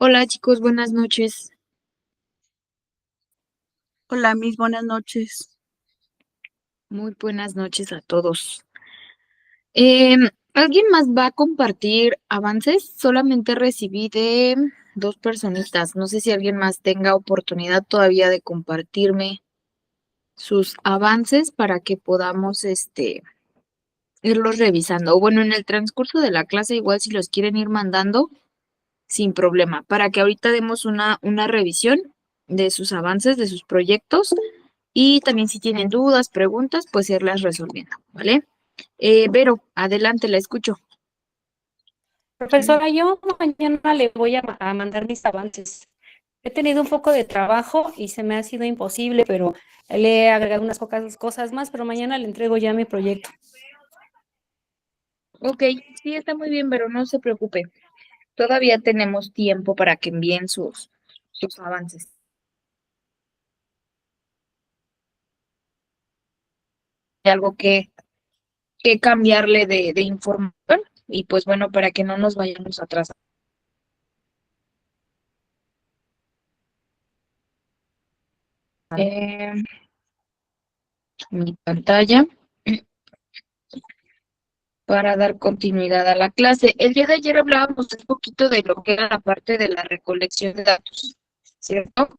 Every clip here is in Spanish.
Hola chicos, buenas noches. Hola, mis buenas noches. Muy buenas noches a todos. ¿Alguien más va a compartir avances? Solamente recibí de dos personitas. No sé si alguien más tenga oportunidad todavía de compartirme sus avances para que podamos irlos revisando. O bueno, en el transcurso de la clase, igual si los quieren ir mandando, sin problema, para que ahorita demos una revisión de sus avances, de sus proyectos. Y también si tienen dudas, preguntas, pues irlas resolviendo, ¿vale? Vero, adelante, la escucho. Profesora, yo mañana le voy a mandar mis avances. He tenido un poco de trabajo y se me ha sido imposible, pero le he agregado unas pocas cosas más, pero mañana le entrego ya mi proyecto. Ok, sí, está muy bien, pero no se preocupe. Todavía tenemos tiempo para que envíen sus avances. Hay algo que cambiarle de información y pues bueno, para que no nos vayamos atrás. Eh, mi pantalla para dar continuidad a la clase. El día de ayer hablábamos un poquito de lo que era la parte de la recolección de datos, ¿cierto?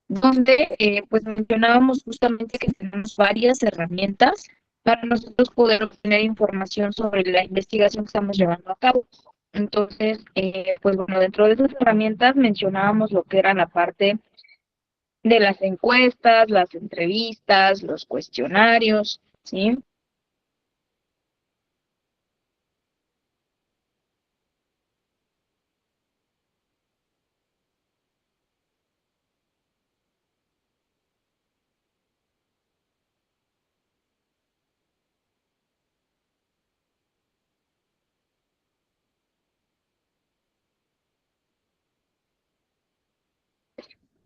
Donde pues mencionábamos justamente que tenemos varias herramientas para nosotros poder obtener información sobre la investigación que estamos llevando a cabo. Entonces, pues bueno, dentro de esas herramientas mencionábamos lo que era la parte de las encuestas, las entrevistas, los cuestionarios, ¿sí?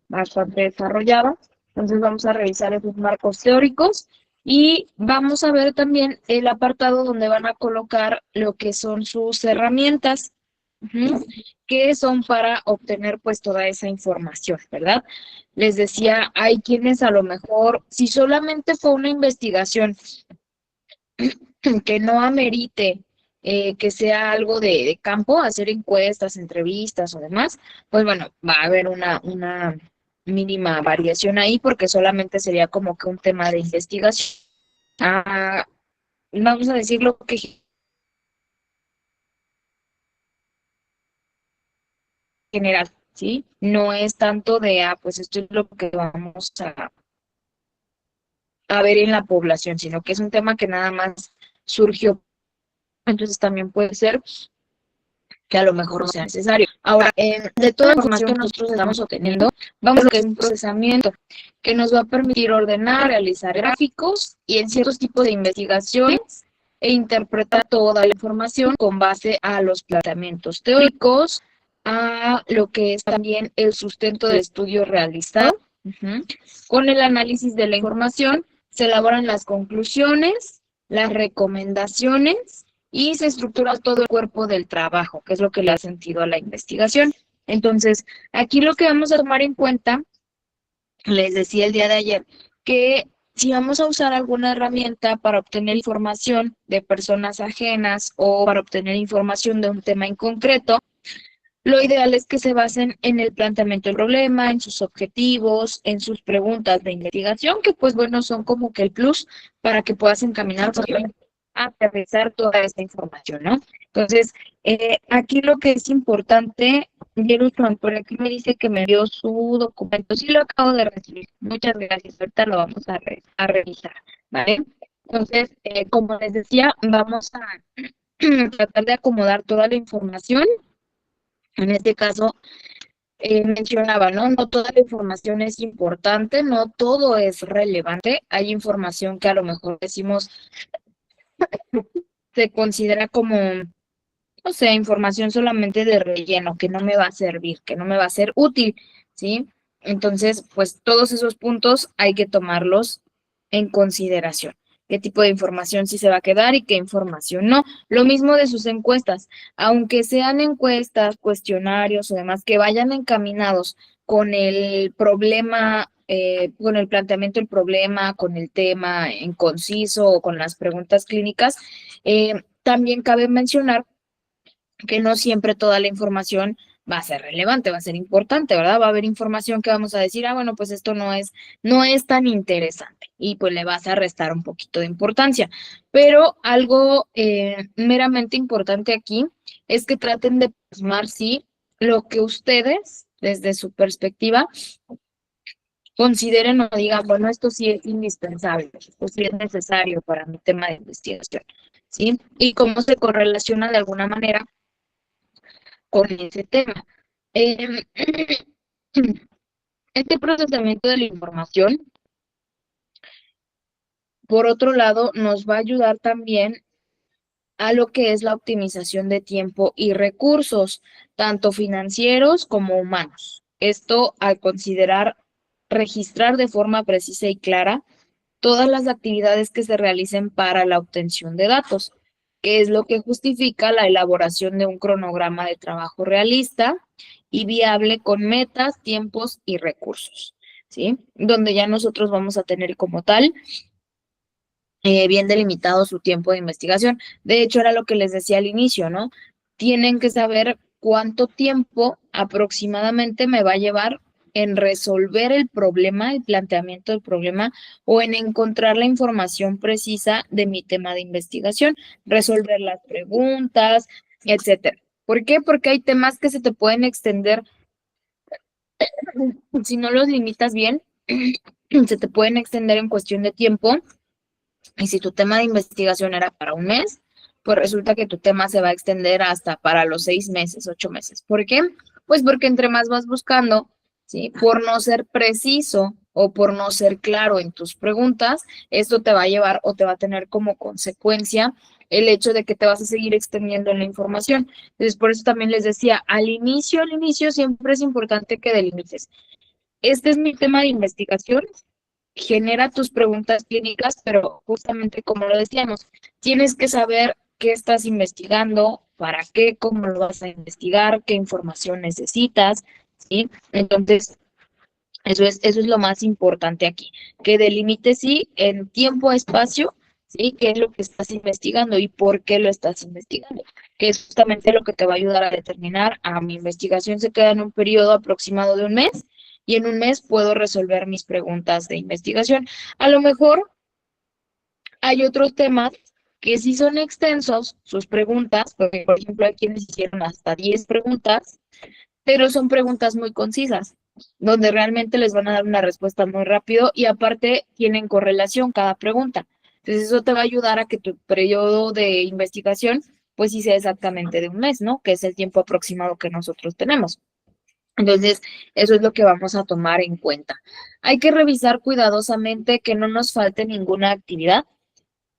Bastante desarrollada. Entonces vamos a revisar esos marcos teóricos y vamos a ver también el apartado donde van a colocar lo que son sus herramientas, que son para obtener pues toda esa información, ¿verdad? Les decía, hay quienes a lo mejor, si solamente fue una investigación que no amerite que sea algo de campo, hacer encuestas, entrevistas o demás, pues bueno, va a haber una mínima variación ahí porque solamente sería como que un tema de investigación. Ah, vamos a decirlo que general, ¿sí? No es tanto de, pues esto es lo que vamos a ver en la población, sino que es un tema que nada más surgió. Entonces también puede ser que a lo mejor no sea necesario. Ahora, de toda la información que nosotros estamos obteniendo, vamos a lo que es un procesamiento que nos va a permitir ordenar, realizar gráficos y en ciertos tipos de investigaciones e interpretar toda la información con base a los planteamientos teóricos, a lo que es también el sustento del estudio realizado. Con el análisis de la información se elaboran las conclusiones, las recomendaciones y se estructura todo el cuerpo del trabajo, que es lo que le da sentido a la investigación. Entonces, aquí lo que vamos a tomar en cuenta, les decía el día de ayer, que si vamos a usar alguna herramienta para obtener información de personas ajenas o para obtener información de un tema en concreto, lo ideal es que se basen en el planteamiento del problema, en sus objetivos, en sus preguntas de investigación, que pues bueno, son como que el plus para que puedas encaminar a aterrizar toda esta información, ¿no? Entonces, aquí lo que es importante, Jerusalén, por aquí me dice que me dio su documento, sí lo acabo de recibir, muchas gracias, ahorita lo vamos a revisar, ¿vale? Entonces, como les decía, vamos a tratar de acomodar toda la información. En este caso, mencionaba, ¿no? No toda la información es importante, no todo es relevante. Hay información que a lo mejor decimos se considera como, no sé, información solamente de relleno, que no me va a servir, que no me va a ser útil, ¿sí? Entonces, pues todos esos puntos hay que tomarlos en consideración. qué tipo de información sí se va a quedar y qué información no. Lo mismo de sus encuestas, aunque sean encuestas, cuestionarios o demás que vayan encaminados con el problema, con el planteamiento del problema, con el tema en conciso o con las preguntas clínicas, también cabe mencionar que no siempre toda la información va a ser relevante, va a ser importante, ¿verdad? Va a haber información que vamos a decir, bueno, pues esto no es tan interesante y pues le vas a restar un poquito de importancia. Pero algo meramente importante aquí es que traten de plasmar, sí, lo que ustedes, desde su perspectiva, consideren o digan, bueno, esto sí es indispensable, esto sí es necesario para mi tema de investigación, ¿sí? Y cómo se correlaciona de alguna manera con ese tema. Este procesamiento de la información, por otro lado, nos va a ayudar también a lo que es la optimización de tiempo y recursos, tanto financieros como humanos. Esto al considerar registrar de forma precisa y clara todas las actividades que se realicen para la obtención de datos, que es lo que justifica la elaboración de un cronograma de trabajo realista y viable con metas, tiempos y recursos, ¿sí? Donde ya nosotros vamos a tener como tal bien delimitado su tiempo de investigación. De hecho, era lo que les decía al inicio, ¿no? Tienen que saber cuánto tiempo aproximadamente me va a llevar en resolver el problema, el planteamiento del problema, o en encontrar la información precisa de mi tema de investigación, resolver las preguntas, etcétera. ¿Por qué? Porque hay temas que se te pueden extender, si no los limitas bien, se te pueden extender en cuestión de tiempo. Y si tu tema de investigación era para un mes, pues resulta que tu tema se va a extender hasta para los 6 meses, 8 meses. ¿Por qué? Pues porque entre más vas buscando, ¿sí? Por no ser preciso o por no ser claro en tus preguntas, esto te va a llevar o te va a tener como consecuencia el hecho de que te vas a seguir extendiendo en la información. Entonces, por eso también les decía, al inicio siempre es importante que delimites. Este es mi tema de investigación, genera tus preguntas clínicas, pero justamente como lo decíamos, tienes que saber qué estás investigando, para qué, cómo lo vas a investigar, qué información necesitas, ¿sí? Entonces, eso es lo más importante aquí, que delimites, sí, en tiempo, espacio, ¿sí? ¿Qué es lo que estás investigando y por qué lo estás investigando? Que es justamente lo que te va a ayudar a determinar, mi investigación se queda en un periodo aproximado de un mes, y en un mes puedo resolver mis preguntas de investigación. A lo mejor hay otros temas que sí son extensos, sus preguntas, porque por ejemplo hay quienes hicieron hasta 10 preguntas, pero son preguntas muy concisas, donde realmente les van a dar una respuesta muy rápido y aparte tienen correlación cada pregunta. Entonces eso te va a ayudar a que tu periodo de investigación pues sí sea exactamente de un mes, ¿no? Que es el tiempo aproximado que nosotros tenemos. Entonces, eso es lo que vamos a tomar en cuenta. Hay que revisar cuidadosamente que no nos falte ninguna actividad.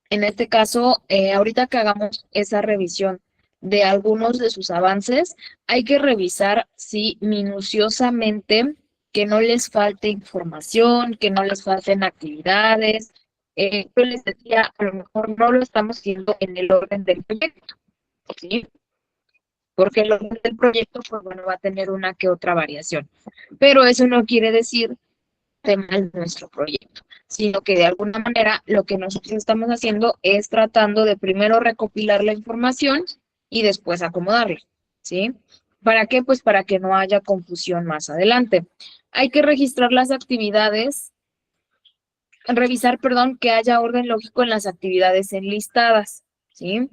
En este caso, ahorita que hagamos esa revisión de algunos de sus avances, hay que revisar, sí, minuciosamente que no les falte información, que no les falten actividades. Yo les decía, a lo mejor no lo estamos haciendo en el orden del proyecto, ¿sí? Porque el orden del proyecto, pues bueno, va a tener una que otra variación. Pero eso no quiere decir de mal nuestro proyecto, sino que de alguna manera lo que nosotros estamos haciendo es tratando de primero recopilar la información y después acomodarla, ¿sí? ¿Para qué? Pues para que no haya confusión más adelante. Hay que registrar las actividades, revisar, perdón, que haya orden lógico en las actividades enlistadas, ¿sí?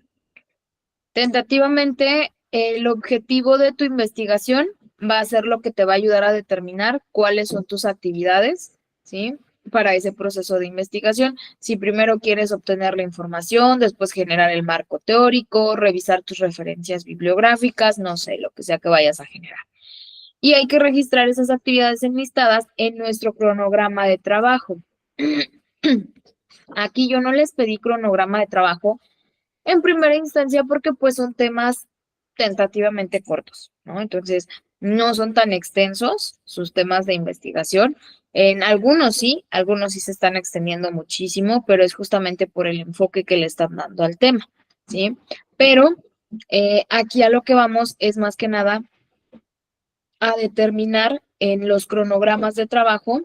Tentativamente, el objetivo de tu investigación va a ser lo que te va a ayudar a determinar cuáles son tus actividades, ¿sí? Para ese proceso de investigación. Si primero quieres obtener la información, después generar el marco teórico, revisar tus referencias bibliográficas, no sé, lo que sea que vayas a generar. Y hay que registrar esas actividades enlistadas en nuestro cronograma de trabajo. Aquí yo no les pedí cronograma de trabajo en primera instancia porque pues son temas tentativamente cortos, ¿no? Entonces, no son tan extensos sus temas de investigación En algunos sí se están extendiendo muchísimo, pero es justamente por el enfoque que le están dando al tema, ¿sí? Pero aquí a lo que vamos es más que nada a determinar en los cronogramas de trabajo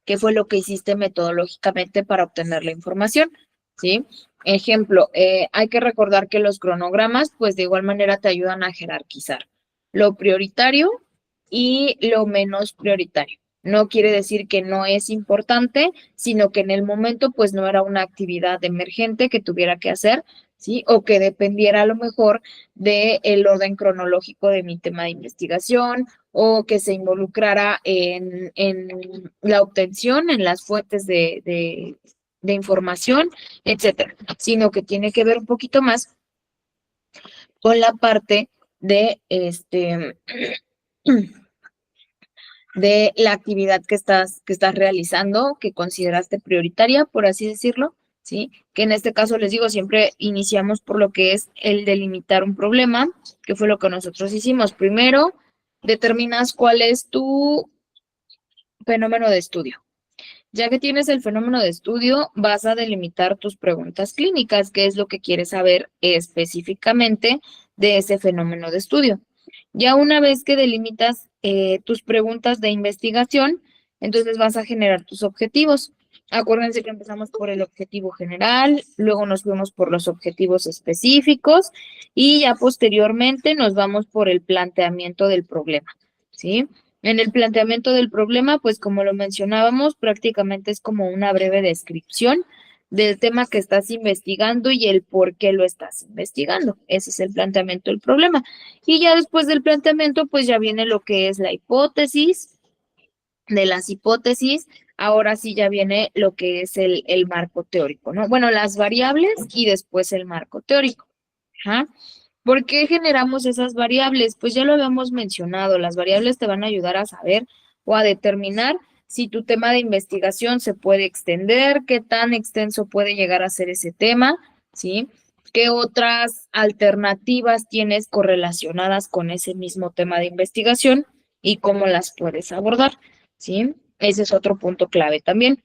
qué fue lo que hiciste metodológicamente para obtener la información, ¿sí? Ejemplo, hay que recordar que los cronogramas, pues de igual manera te ayudan a jerarquizar lo prioritario y lo menos prioritario. No quiere decir que no es importante, sino que en el momento, pues no era una actividad emergente que tuviera que hacer, ¿sí? O que dependiera a lo mejor del orden cronológico de mi tema de investigación o que se involucrara en la obtención, en las fuentes de información, etcétera, sino que tiene que ver un poquito más con la parte de de la actividad que estás realizando, que consideraste prioritaria, por así decirlo, ¿sí? Que en este caso les digo, siempre iniciamos por lo que es el delimitar un problema, que fue lo que nosotros hicimos. Primero, determinas cuál es tu fenómeno de estudio. Ya que tienes el fenómeno de estudio, vas a delimitar tus preguntas clínicas, que es lo que quieres saber específicamente de ese fenómeno de estudio. Ya una vez que delimitas tus preguntas de investigación, entonces vas a generar tus objetivos. Acuérdense que empezamos por el objetivo general, luego nos fuimos por los objetivos específicos y ya posteriormente nos vamos por el planteamiento del problema, ¿sí? En el planteamiento del problema, pues como lo mencionábamos, prácticamente es como una breve descripción del tema que estás investigando y el por qué lo estás investigando. Ese es el planteamiento del problema. Y ya después del planteamiento, pues ya viene lo que es la hipótesis. De las hipótesis, ahora sí ya viene lo que es el marco teórico, ¿no? Bueno, las variables y después el marco teórico. Ajá. ¿Por qué generamos esas variables? Pues ya lo habíamos mencionado, las variables te van a ayudar a saber o a determinar si tu tema de investigación se puede extender, qué tan extenso puede llegar a ser ese tema, ¿sí? ¿Qué otras alternativas tienes correlacionadas con ese mismo tema de investigación y cómo las puedes abordar, ¿sí? Ese es otro punto clave también.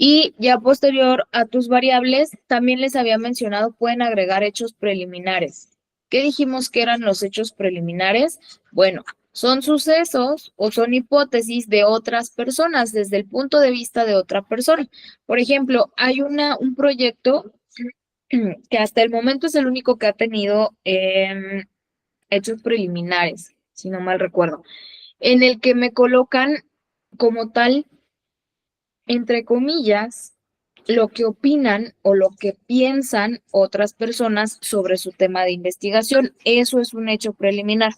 Y ya posterior a tus variables, también les había mencionado, pueden agregar hechos preliminares. ¿Qué dijimos que eran los hechos preliminares? Bueno, son sucesos o son hipótesis de otras personas desde el punto de vista de otra persona. Por ejemplo, hay un proyecto que hasta el momento es el único que ha tenido hechos preliminares, si no mal recuerdo, en el que me colocan como tal entre comillas, lo que opinan o lo que piensan otras personas sobre su tema de investigación. Eso es un hecho preliminar.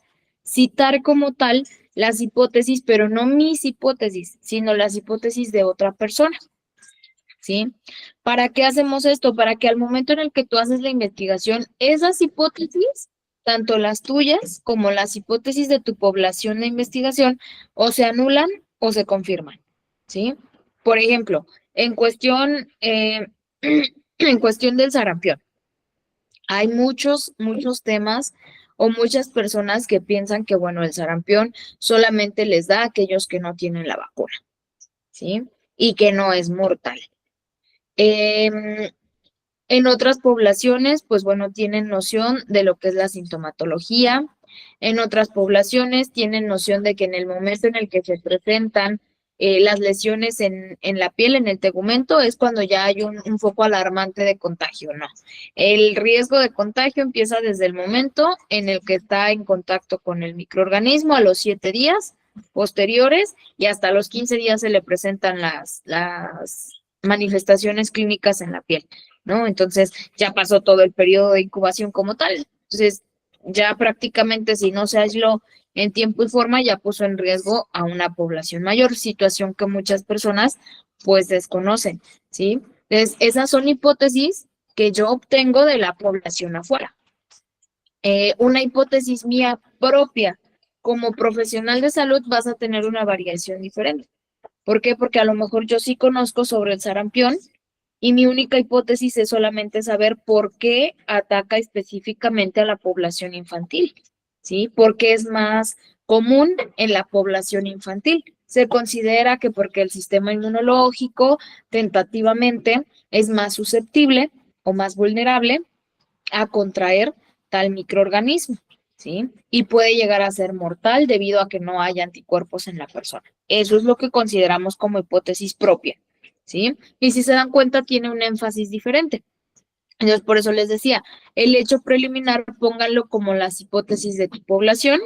Citar como tal las hipótesis, pero no mis hipótesis, sino las hipótesis de otra persona. ¿Sí? ¿Para qué hacemos esto? Para que al momento en el que tú haces la investigación, esas hipótesis, tanto las tuyas como las hipótesis de tu población de investigación, o se anulan o se confirman. ¿Sí? Por ejemplo, en cuestión, en cuestión del sarampión, hay muchos temas o muchas personas que piensan que, bueno, el sarampión solamente les da a aquellos que no tienen la vacuna, ¿sí? Y que no es mortal. En otras poblaciones, pues bueno, tienen noción de lo que es la sintomatología. En otras poblaciones tienen noción de que en el momento en el que se presentan las lesiones en la piel, en el tegumento, es cuando ya hay un foco alarmante de contagio, ¿no? El riesgo de contagio empieza desde el momento en el que está en contacto con el microorganismo a los 7 días posteriores y hasta los 15 días se le presentan las manifestaciones clínicas en la piel, ¿no? Entonces ya pasó todo el periodo de incubación como tal. Entonces ya prácticamente si no se aisló en tiempo y forma ya puso en riesgo a una población mayor, situación que muchas personas pues desconocen, ¿sí? Entonces esas son hipótesis que yo obtengo de la población afuera. Una hipótesis mía propia como profesional de salud vas a tener una variación diferente. ¿Por qué? Porque a lo mejor yo sí conozco sobre el sarampión y mi única hipótesis es solamente saber por qué ataca específicamente a la población infantil, ¿sí? Porque es más común en la población infantil, se considera que porque el sistema inmunológico tentativamente es más susceptible o más vulnerable a contraer tal microorganismo, ¿sí? Y puede llegar a ser mortal debido a que no hay anticuerpos en la persona. Eso es lo que consideramos como hipótesis propia, ¿sí? Y si se dan cuenta, tiene un énfasis diferente. Entonces, por eso les decía, el hecho preliminar, pónganlo como las hipótesis de tu población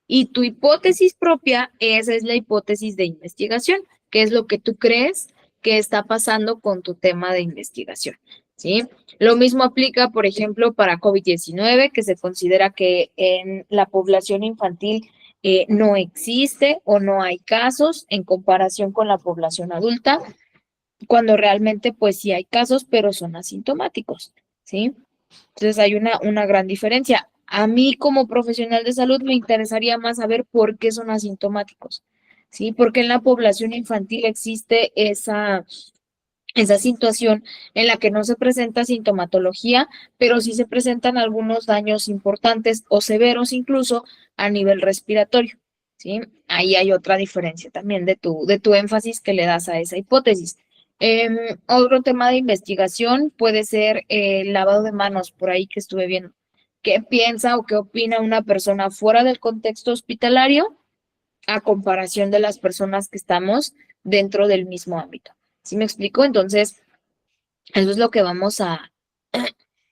y tu hipótesis propia, esa es la hipótesis de investigación, que es lo que tú crees que está pasando con tu tema de investigación, ¿sí? Lo mismo aplica, por ejemplo, para COVID-19, que se considera que en la población infantil no existe o no hay casos en comparación con la población adulta, cuando realmente pues sí hay casos, pero son asintomáticos, ¿sí? Entonces hay una gran diferencia. A mí como profesional de salud me interesaría más saber por qué son asintomáticos, ¿sí? Porque en la población infantil existe esa situación en la que no se presenta sintomatología, pero sí se presentan algunos daños importantes o severos incluso a nivel respiratorio, ¿sí? Ahí hay otra diferencia también de tu énfasis que le das a esa hipótesis. Otro tema de investigación puede ser el lavado de manos, por ahí que estuve viendo. ¿Qué piensa o qué opina una persona fuera del contexto hospitalario a comparación de las personas que estamos dentro del mismo ámbito? ¿Sí me explico? Entonces, eso es lo que vamos a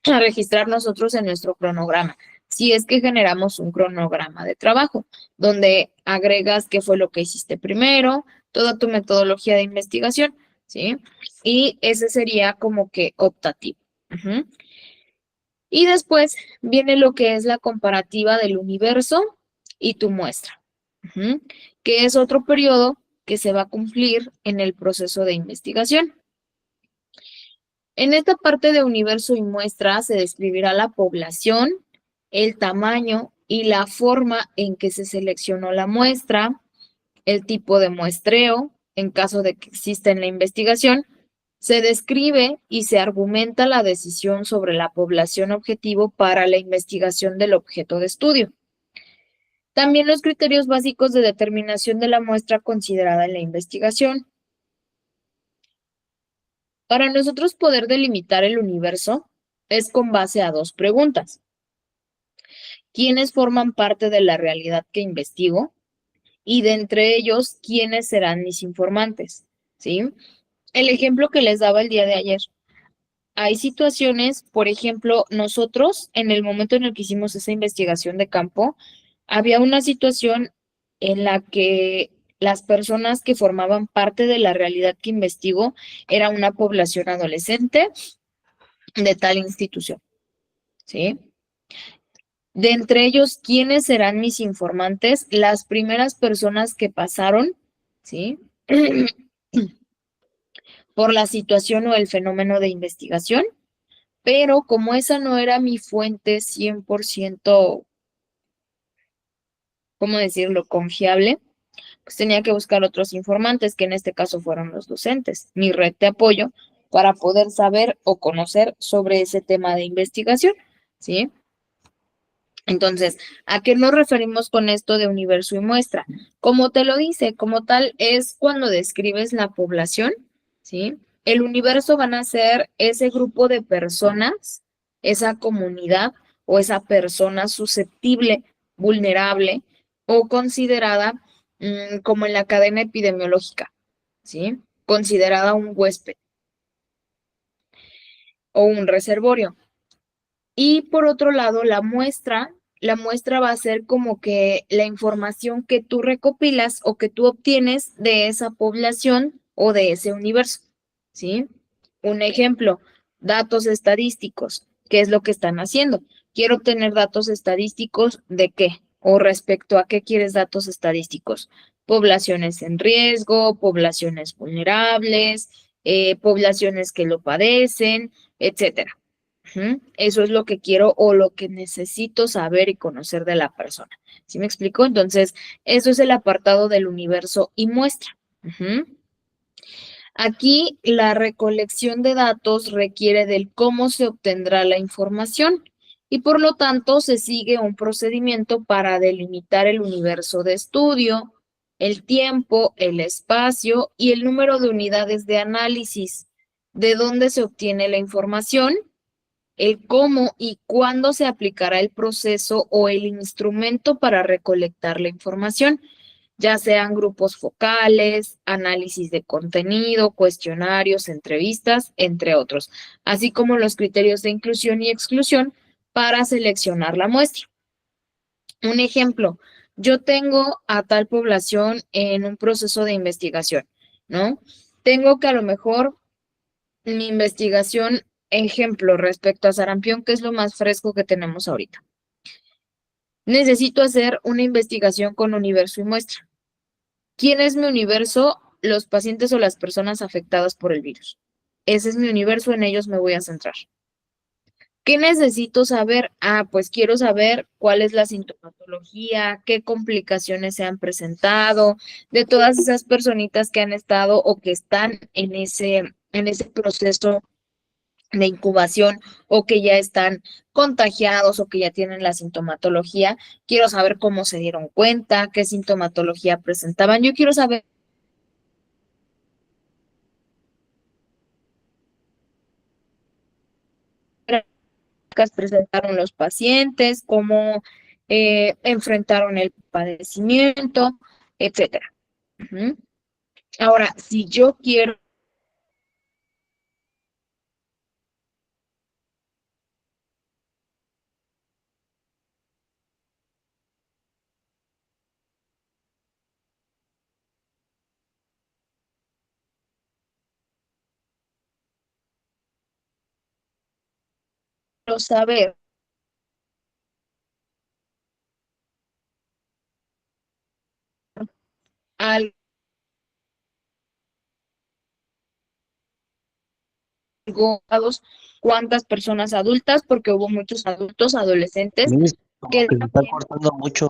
registrar nosotros en nuestro cronograma. Si es que generamos un cronograma de trabajo, donde agregas qué fue lo que hiciste primero, toda tu metodología de investigación, ¿sí? Y ese sería como que optativo. Ujú. Y después viene lo que es la comparativa del universo y tu muestra, ujú, que es otro periodo que se va a cumplir en el proceso de investigación. En esta parte de universo y muestra se describirá la población, el tamaño y la forma en que se seleccionó la muestra, el tipo de muestreo, en caso de que exista en la investigación, se describe y se argumenta la decisión sobre la población objetivo para la investigación del objeto de estudio. También los criterios básicos de determinación de la muestra considerada en la investigación. Para nosotros poder delimitar el universo es con base a dos preguntas. ¿Quiénes forman parte de la realidad que investigo? Y de entre ellos, ¿quiénes serán mis informantes? ¿Sí? El ejemplo que les daba el día de ayer. Hay situaciones, por ejemplo, nosotros en el momento en el que hicimos esa investigación de campo, había una situación en la que las personas que formaban parte de la realidad que investigo era una población adolescente de tal institución, ¿sí? De entre ellos, ¿quiénes serán mis informantes? Las primeras personas que pasaron, ¿sí? Por la situación o el fenómeno de investigación, pero como esa no era mi fuente 100%, ¿cómo decirlo?, confiable, pues tenía que buscar otros informantes, que en este caso fueron los docentes, mi red de apoyo, para poder saber o conocer sobre ese tema de investigación, ¿sí? Entonces, ¿a qué nos referimos con esto de universo y muestra? Como te lo dice, como tal, es cuando describes la población, ¿sí? El universo van a ser ese grupo de personas, esa comunidad o esa persona susceptible, vulnerable o considerada como en la cadena epidemiológica, ¿sí? Considerada un huésped o un reservorio. Y por otro lado, la muestra va a ser como que la información que tú recopilas o que tú obtienes de esa población o de ese universo, ¿sí? Un ejemplo, datos estadísticos. ¿Qué es lo que están haciendo? Quiero obtener datos estadísticos ¿de qué? O respecto a qué quieres datos estadísticos. Poblaciones en riesgo, poblaciones vulnerables, poblaciones que lo padecen, etcétera. Eso es lo que quiero o lo que necesito saber y conocer de la persona. ¿Sí me explico? Entonces, eso es el apartado del universo y muestra. Aquí la recolección de datos requiere del cómo se obtendrá la información y por lo tanto se sigue un procedimiento para delimitar el universo de estudio, el tiempo, el espacio y el número de unidades de análisis, de dónde se obtiene la información, el cómo y cuándo se aplicará el proceso o el instrumento para recolectar la información, ya sean grupos focales, análisis de contenido, cuestionarios, entrevistas, entre otros, así como los criterios de inclusión y exclusión para seleccionar la muestra. Un ejemplo, yo tengo a tal población en un proceso de investigación, ¿no? Tengo que a lo mejor mi investigación, ejemplo, respecto a sarampión, que es lo más fresco que tenemos ahorita. Necesito hacer una investigación con universo y muestra. ¿Quién es mi universo? Los pacientes o las personas afectadas por el virus. Ese es mi universo, en ellos me voy a centrar. ¿Qué necesito saber? Pues quiero saber cuál es la sintomatología, qué complicaciones se han presentado, de todas esas personitas que han estado o que están en ese proceso de incubación o que ya están contagiados o que ya tienen la sintomatología. Quiero saber cómo se dieron cuenta, qué sintomatología presentaban. Yo quiero saber qué presentaron los pacientes, cómo enfrentaron el padecimiento, etcétera. Ujú. Ahora, si yo quiero saber algo, cuántas personas adultas, porque hubo muchos adultos, adolescentes, Miss, como que que se está también, cortando mucho.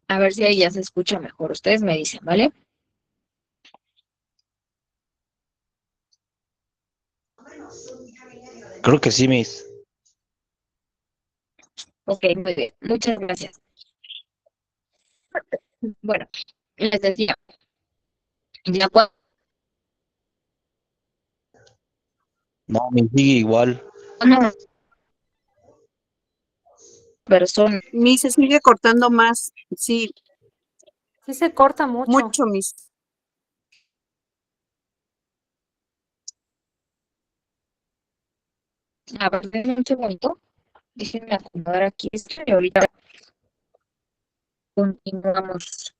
a ver si ahí ya se escucha mejor. Ustedes me dicen, ¿vale? Creo que sí, Miss. Ok, muy bien. Muchas gracias. Bueno, les decía, ya cuando No, Miss sigue igual. una persona, Miss, se sigue cortando más. Sí, Sí se corta mucho. mucho, Miss. a ver, denme un segundo, déjenme acomodar aquí esto y ahorita continuamos.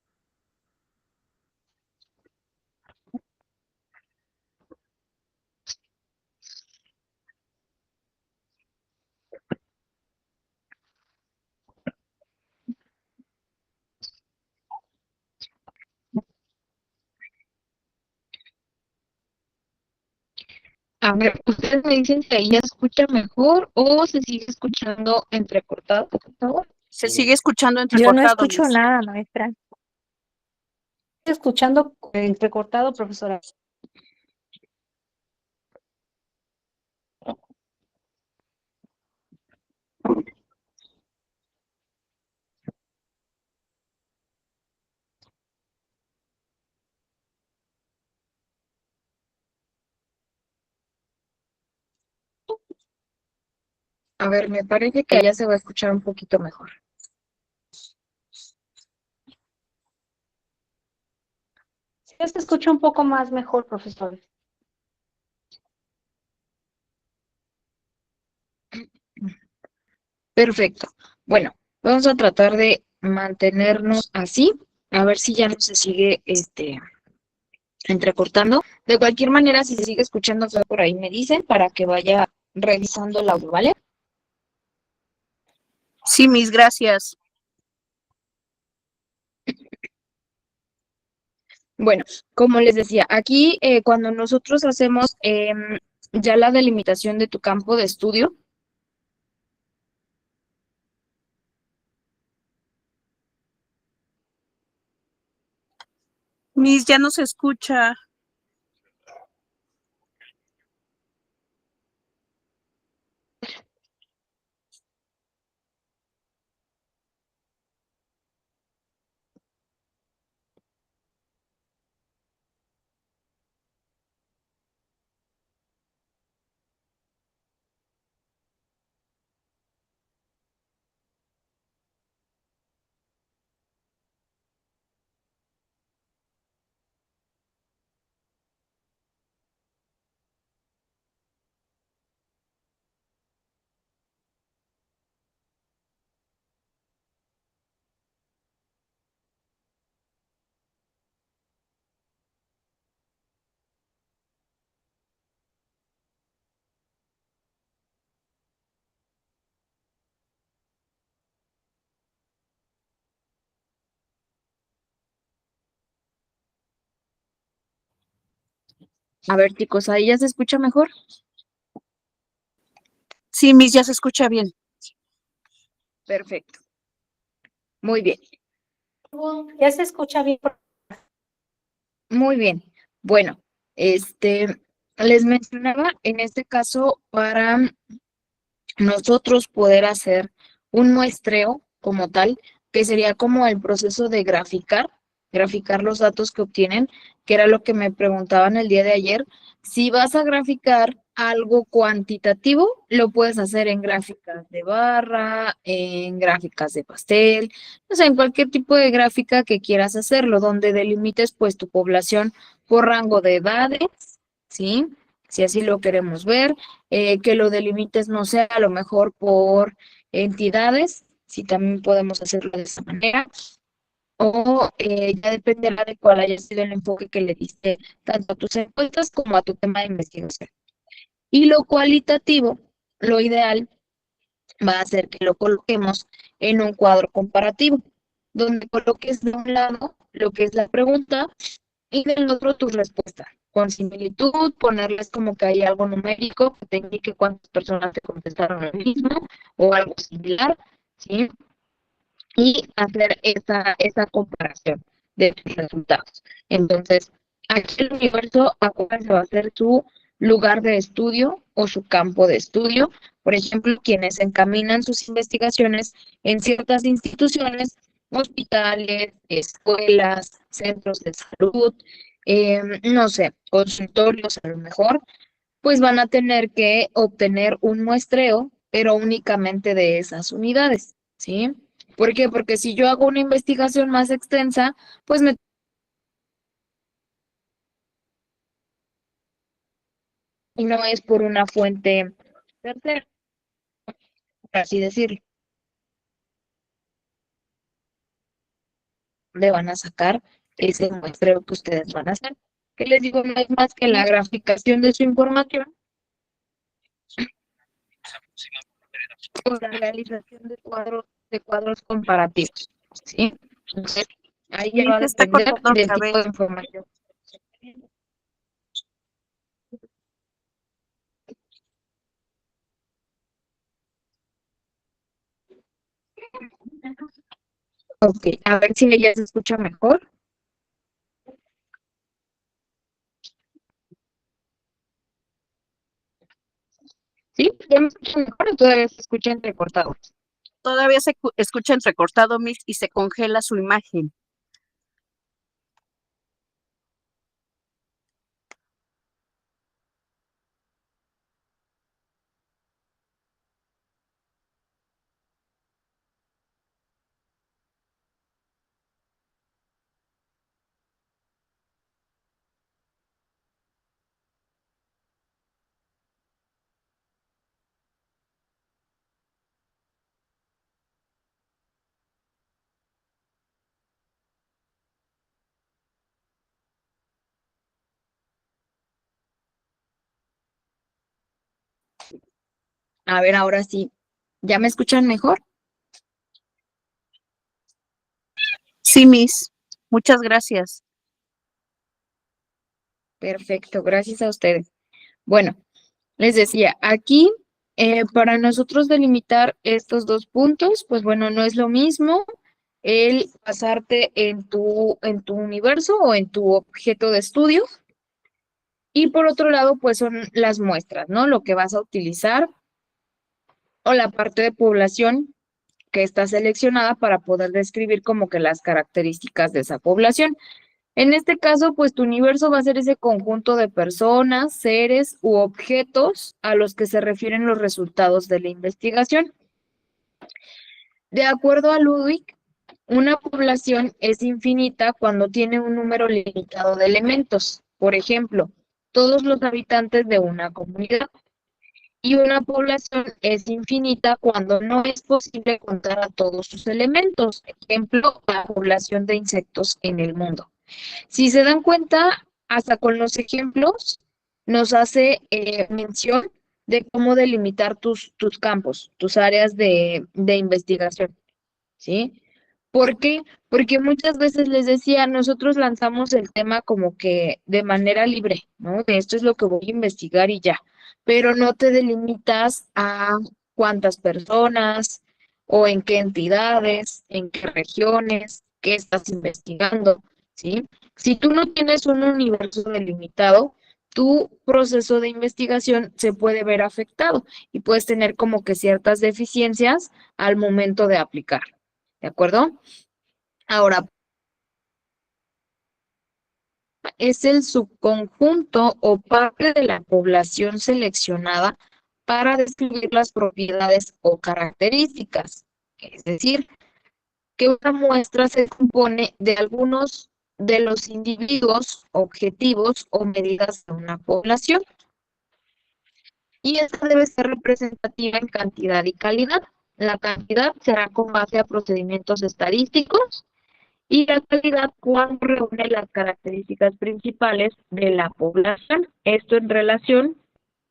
A ver, ustedes me dicen si ahí ya se escucha mejor o se sigue escuchando entrecortado, por favor. Se sigue escuchando Yo no entrecortado, escucho Miss. nada, maestra. Estoy escuchando entrecortado, profesora. A ver, me parece que ya se va a escuchar un poquito mejor. Sí, se escucha un poco más mejor, profesor. Perfecto. Bueno, vamos a tratar de mantenernos así, a ver si ya no se sigue entrecortando. De cualquier manera, si se sigue escuchando feo por ahí, me dicen para que vaya revisando el audio, ¿vale? Sí, Miss, gracias. Bueno, como les decía, aquí cuando nosotros hacemos ya la delimitación de tu campo de estudio, Miss, ya no se escucha. A ver, chicos, ¿ahí ya se escucha mejor? Sí, Miss, ya se escucha bien. Perfecto. Muy bien, Ya se escucha bien. muy bien. Bueno, les mencionaba en este caso para nosotros poder hacer un muestreo como tal, que sería como el proceso de graficar los datos que obtienen, que era lo que me preguntaban el día de ayer. Si vas a graficar algo cuantitativo, lo puedes hacer en gráficas de barra, en gráficas de pastel, o sea, en cualquier tipo de gráfica que quieras hacerlo, donde delimites pues tu población por rango de edades, ¿sí? Si así lo queremos ver, que lo delimites, no sé, a lo mejor por entidades, si también podemos hacerlo de esa manera, o ya dependerá de cuál haya sido el enfoque que le diste tanto a tus encuestas como a tu tema de investigación. Y lo cualitativo, lo ideal va a ser que lo coloquemos en un cuadro comparativo, donde coloques de un lado lo que es la pregunta y del otro tu respuesta. Con similitud, ponerles como que hay algo numérico que te indique cuántas personas te contestaron lo mismo o algo similar, ¿sí? Y hacer esa comparación de tus resultados. Entonces, aquí el universo, acuérdense, va a ser su lugar de estudio o su campo de estudio. Por ejemplo, quienes encaminan sus investigaciones en ciertas instituciones, hospitales, escuelas, centros de salud, no sé, consultorios a lo mejor, pues van a tener que obtener un muestreo, pero únicamente de esas unidades, ¿sí? ¿Por qué? Porque si yo hago una investigación más extensa, pues y no es por una fuente tercera, por así decirlo. Le van a sacar ese muestreo que ustedes van a hacer. ¿Qué les digo? No es más que la graficación de su información o la realización de cuadros comparativos, ¿sí? Entonces, ahí ya Miss, va a se está depender cortando del otra tipo vez. de información. Ok, a ver si ella se escucha mejor. ¿Sí? ¿Ya me escucha mejor o todavía se escucha entrecortado? Todavía se escucha entrecortado, Miss, y se congela su imagen. A ver, ahora sí. ¿Ya me escuchan mejor? Sí, Miss. Muchas gracias. Perfecto, gracias a ustedes. Bueno, les decía, aquí para nosotros delimitar estos dos puntos, pues bueno, no es lo mismo el basarte en tu universo o en tu objeto de estudio. Y por otro lado, pues son las muestras, ¿no? Lo que vas a utilizar o la parte de población que está seleccionada para poder describir como que las características de esa población. En este caso, pues tu universo va a ser ese conjunto de personas, seres u objetos a los que se refieren los resultados de la investigación. De acuerdo a Ludwig, una población es infinita cuando tiene un número limitado de elementos. Por ejemplo, todos los habitantes de una comunidad. Y una población es infinita cuando no es posible contar a todos sus elementos. Ejemplo, la población de insectos en el mundo. Si se dan cuenta, hasta con los ejemplos nos hace mención de cómo delimitar tus campos, tus áreas de investigación, ¿sí? ¿Por qué? Porque muchas veces les decía, nosotros lanzamos el tema como que de manera libre, ¿no? De esto es lo que voy a investigar y ya, pero no te delimitas a cuántas personas o en qué entidades, en qué regiones, qué estás investigando, ¿sí? Si tú no tienes un universo delimitado, tu proceso de investigación se puede ver afectado y puedes tener como que ciertas deficiencias al momento de aplicar. ¿De acuerdo? Ahora, es el subconjunto o parte de la población seleccionada para describir las propiedades o características. Es decir, que una muestra se compone de algunos de los individuos, objetivos o medidas de una población. Y esta debe ser representativa en cantidad y calidad. La cantidad será con base a procedimientos estadísticos y la calidad cuando reúne las características principales de la población. Esto en relación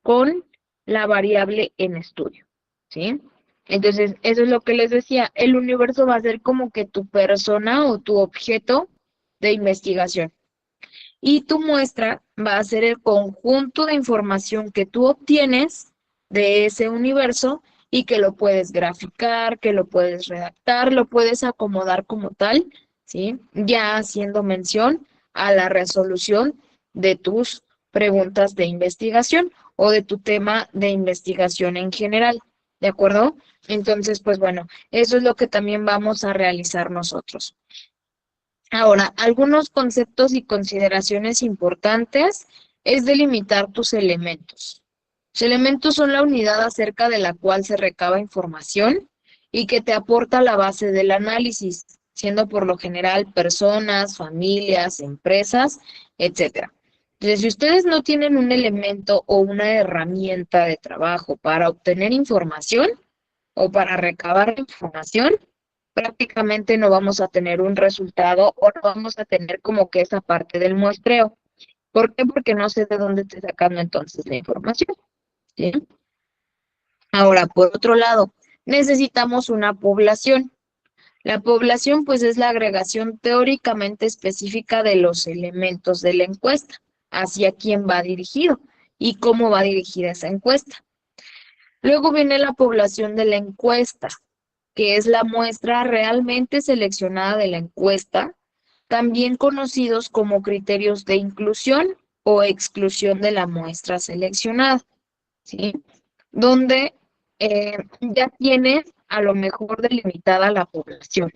con la variable en estudio, ¿sí? Entonces, eso es lo que les decía, el universo va a ser como que tu persona o tu objeto de investigación. Y tu muestra va a ser el conjunto de información que tú obtienes de ese universo y que lo puedes graficar, que lo puedes redactar, lo puedes acomodar como tal, ¿sí? Ya haciendo mención a la resolución de tus preguntas de investigación o de tu tema de investigación en general, ¿de acuerdo? Entonces, pues bueno, eso es lo que también vamos a realizar nosotros. Ahora, algunos conceptos y consideraciones importantes es delimitar tus elementos. Los elementos son la unidad acerca de la cual se recaba información y que te aporta la base del análisis, siendo por lo general personas, familias, empresas, etcétera. Entonces, si ustedes no tienen un elemento o una herramienta de trabajo para obtener información o para recabar información, prácticamente no vamos a tener un resultado o no vamos a tener como que esa parte del muestreo. ¿Por qué? Porque no sé de dónde estoy sacando entonces la información, ¿sí? Ahora, por otro lado, necesitamos una población. La población, pues, es la agregación teóricamente específica de los elementos de la encuesta, hacia quién va dirigido y cómo va dirigida esa encuesta. Luego viene la población de la encuesta, que es la muestra realmente seleccionada de la encuesta, también conocidos como criterios de inclusión o exclusión de la muestra seleccionada, ¿sí? Donde ya tienes a lo mejor delimitada la población,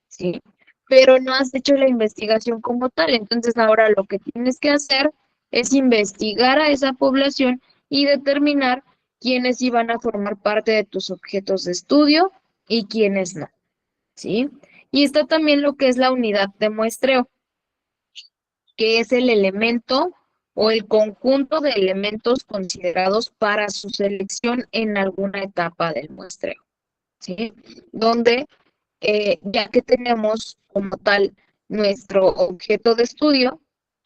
¿sí? Pero no has hecho la investigación como tal, entonces ahora lo que tienes que hacer es investigar a esa población y determinar quiénes iban a formar parte de tus objetos de estudio y quiénes no, ¿sí? Y está también lo que es la unidad de muestreo, que es el elemento o el conjunto de elementos considerados para su selección en alguna etapa del muestreo, ¿sí? Donde ya que tenemos como tal nuestro objeto de estudio,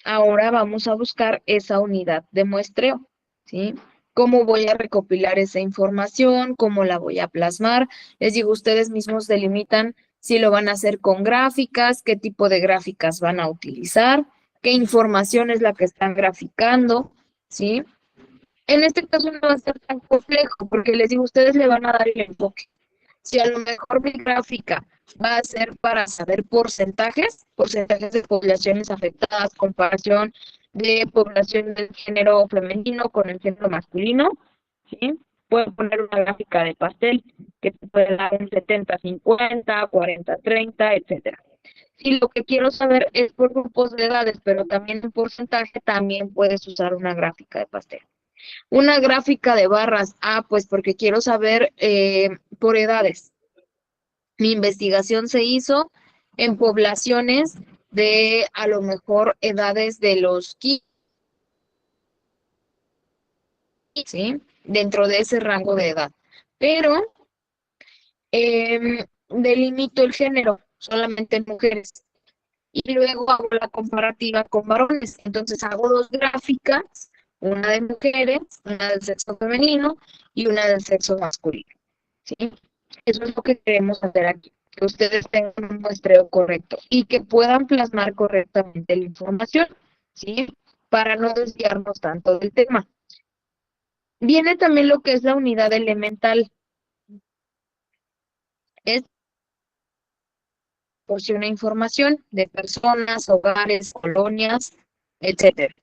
ahora vamos a buscar esa unidad de muestreo, ¿sí? ¿Cómo voy a recopilar esa información? ¿Cómo la voy a plasmar? Les digo, ustedes mismos delimitan si lo van a hacer con gráficas, qué tipo de gráficas van a utilizar, qué información es la que están graficando, ¿sí? En este caso no va a ser tan complejo, porque les digo, ustedes le van a dar el enfoque. Si a lo mejor mi gráfica va a ser para saber porcentajes de poblaciones afectadas, comparación de población del género femenino con el género masculino, ¿sí? Puedo poner una gráfica de pastel que te puede dar un 70-50, 40-30, etcétera. Si lo que quiero saber es por grupos de edades, pero también en porcentaje, también puedes usar una gráfica de pastel. Una gráfica de barras, pues porque quiero saber por edades. Mi investigación se hizo en poblaciones de a lo mejor edades de los 15, ¿sí? Dentro de ese rango de edad. Pero delimito el género solamente en mujeres. Y luego hago la comparativa con varones. Entonces hago dos gráficas, una de mujeres, una del sexo femenino y una del sexo masculino. ¿Sí? Eso es lo que queremos hacer aquí, que ustedes tengan un muestreo correcto y que puedan plasmar correctamente la información, ¿sí? Para no desviarnos tanto del tema. Viene también lo que es la unidad elemental. Es proporciona información de personas, hogares, colonias, etcétera.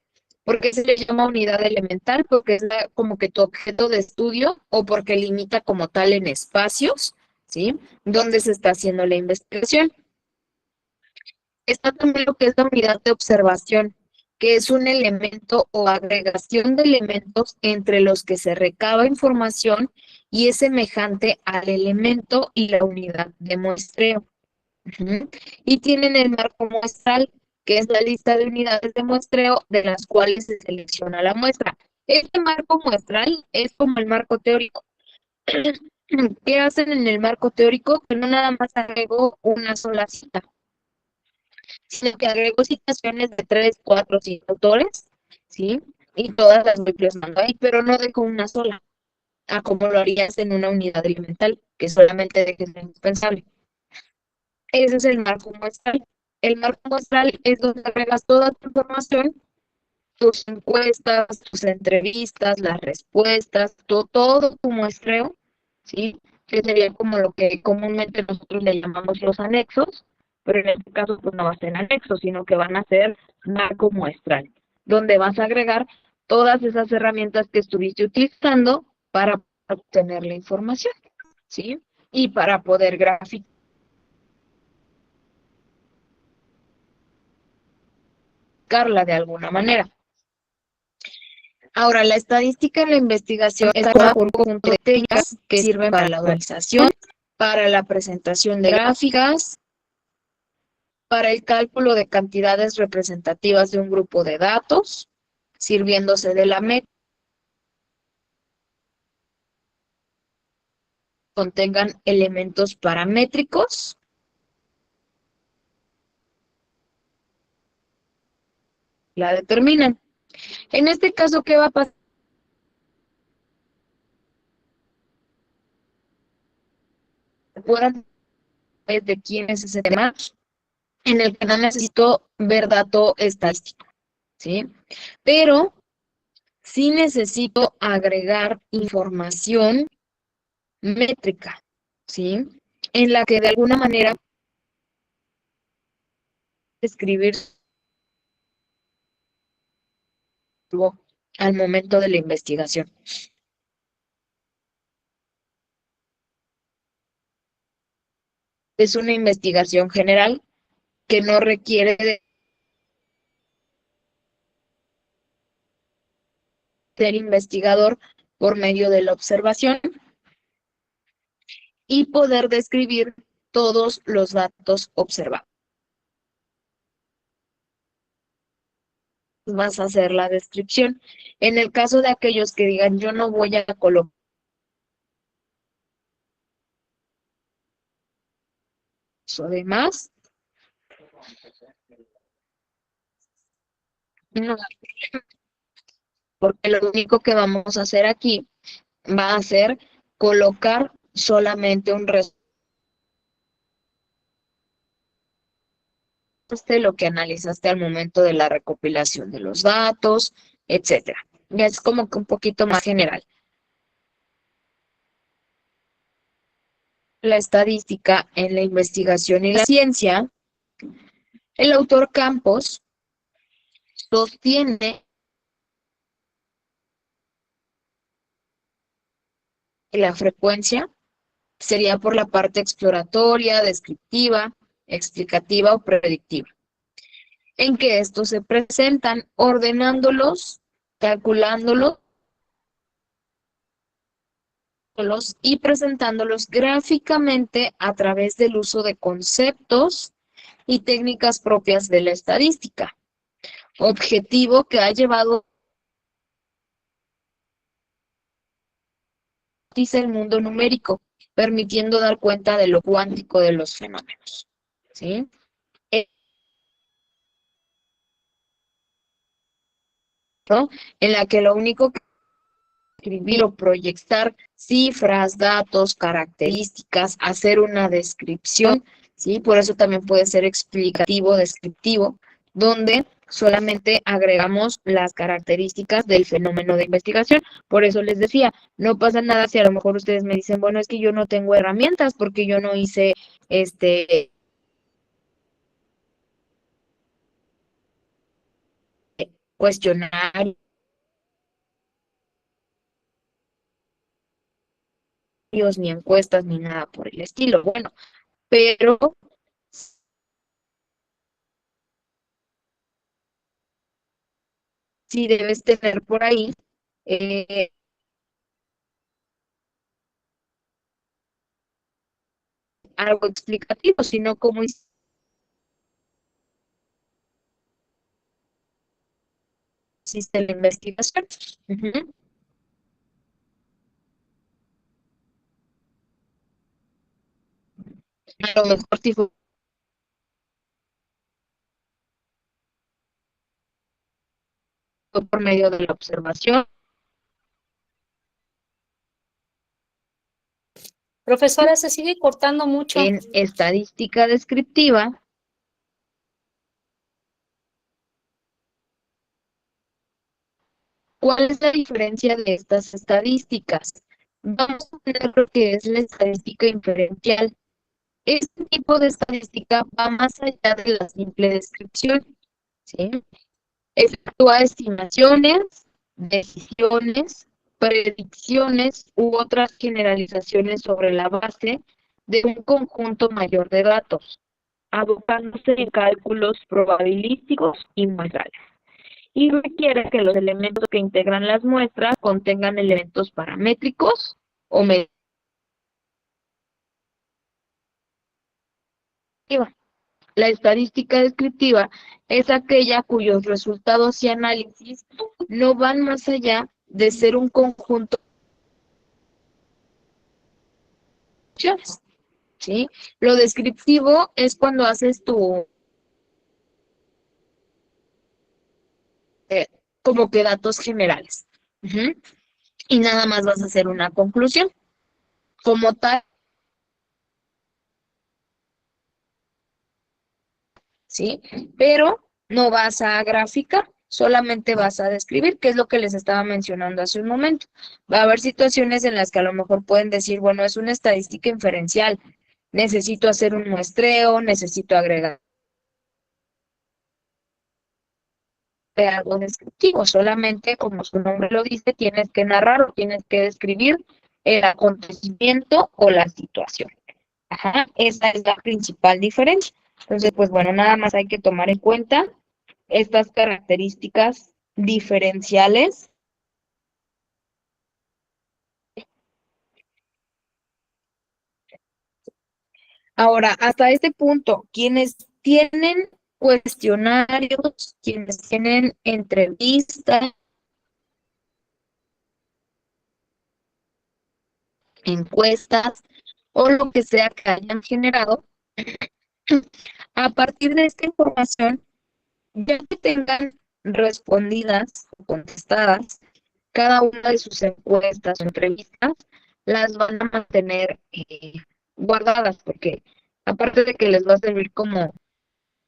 ¿Por qué se le llama unidad elemental? Porque es como que tu objeto de estudio o porque limita como tal en espacios, ¿sí? Donde se está haciendo la investigación. Está también lo que es la unidad de observación, que es un elemento o agregación de elementos entre los que se recaba información y es semejante al elemento y la unidad de muestreo. Y tienen el marco muestral, que es la lista de unidades de muestreo de las cuales se selecciona la muestra. Este marco muestral es como el marco teórico. ¿Qué hacen en el marco teórico? Que no nada más agrego una sola cita, sino que agrego citaciones de 3, 4, 5 autores, ¿sí? Y todas las voy plasmando ahí, pero no dejo una sola, como lo harías en una unidad elemental, que solamente dejes lo indispensable. Ese es el marco muestral. El marco muestral es donde agregas toda tu información, tus encuestas, tus entrevistas, las respuestas, todo tu muestreo, ¿sí? Que sería como lo que comúnmente nosotros le llamamos los anexos, pero en este caso pues no va a ser anexos, sino que van a ser marco muestral, donde vas a agregar todas esas herramientas que estuviste utilizando para obtener la información, ¿sí? Y para poder graficar de alguna manera. Ahora, la estadística en la investigación es formada por un conjunto de técnicas que sirven para la organización, para la presentación de gráficas, para el cálculo de cantidades representativas de un grupo de datos, sirviéndose de la métrica que contengan elementos paramétricos. La determinan. En este caso, ¿qué va a pasar? Puedan ver de quién es ese tema en el que no necesito ver dato estadístico, ¿sí? Pero sí necesito agregar información métrica, ¿sí? En la que de alguna manera escribir al momento de la investigación. Es una investigación general que no requiere de ser investigador por medio de la observación y poder describir todos los datos observados. Vas a hacer la descripción. En el caso de aquellos que digan, yo no voy a colocar eso de más, no, porque lo único que vamos a hacer aquí va a ser colocar solamente un resumen de lo que analizaste al momento de la recopilación de los datos, etcétera. Ya es como que un poquito más general. la estadística en la investigación y la ciencia, el autor Campos sostiene que la frecuencia sería por la parte exploratoria, descriptiva, explicativa o predictiva, en que estos se presentan ordenándolos, calculándolos y presentándolos gráficamente a través del uso de conceptos y técnicas propias de la estadística, objetivo que ha llevado el mundo numérico, permitiendo dar cuenta de lo cuántico de los fenómenos, ¿sí? ¿No? En la que lo único que escribir o proyectar cifras, datos, características, hacer una descripción, ¿sí? Por eso también puede ser explicativo, descriptivo, donde solamente agregamos las características del fenómeno de investigación. Por eso les decía, no pasa nada si a lo mejor ustedes me dicen, bueno, es que yo no tengo herramientas porque yo no hice cuestionarios ni encuestas ni nada por el estilo. Bueno, pero sí debes tener por ahí algo explicativo, sino cómo hiciste la investigación. Uh-huh. A lo mejor si fue por medio de la observación. Profesora, se sigue cortando mucho. En estadística descriptiva, ¿cuál es la diferencia de estas estadísticas? Vamos a tener lo que es la estadística inferencial. Este tipo de estadística va más allá de la simple descripción, ¿sí? Efectúa estimaciones, decisiones, predicciones u otras generalizaciones sobre la base de un conjunto mayor de datos, adoptándose en cálculos probabilísticos y muestrales. Y requiere que los elementos que integran las muestras contengan elementos paramétricos o medidos. La estadística descriptiva es aquella cuyos resultados y análisis no van más allá de ser un conjunto de opciones, ¿sí? Lo descriptivo es cuando haces tu como que datos generales. Uh-huh. Y nada más vas a hacer una conclusión. Como tal, ¿sí? Pero no vas a graficar, solamente vas a describir, que es lo que les estaba mencionando hace un momento. Va a haber situaciones en las que a lo mejor pueden decir, bueno, es una estadística inferencial, necesito hacer un muestreo, necesito agregar algo descriptivo, solamente como su nombre lo dice, tienes que narrar o tienes que describir el acontecimiento o la situación. Ajá, esa es la principal diferencia. Entonces, pues bueno, nada más hay que tomar en cuenta estas características diferenciales. Ahora, hasta este punto, quienes tienen cuestionarios, quienes tienen entrevistas, encuestas o lo que sea que hayan generado, a partir de esta información, ya que tengan respondidas o contestadas cada una de sus encuestas o entrevistas, las van a mantener guardadas, porque aparte de que les va a servir como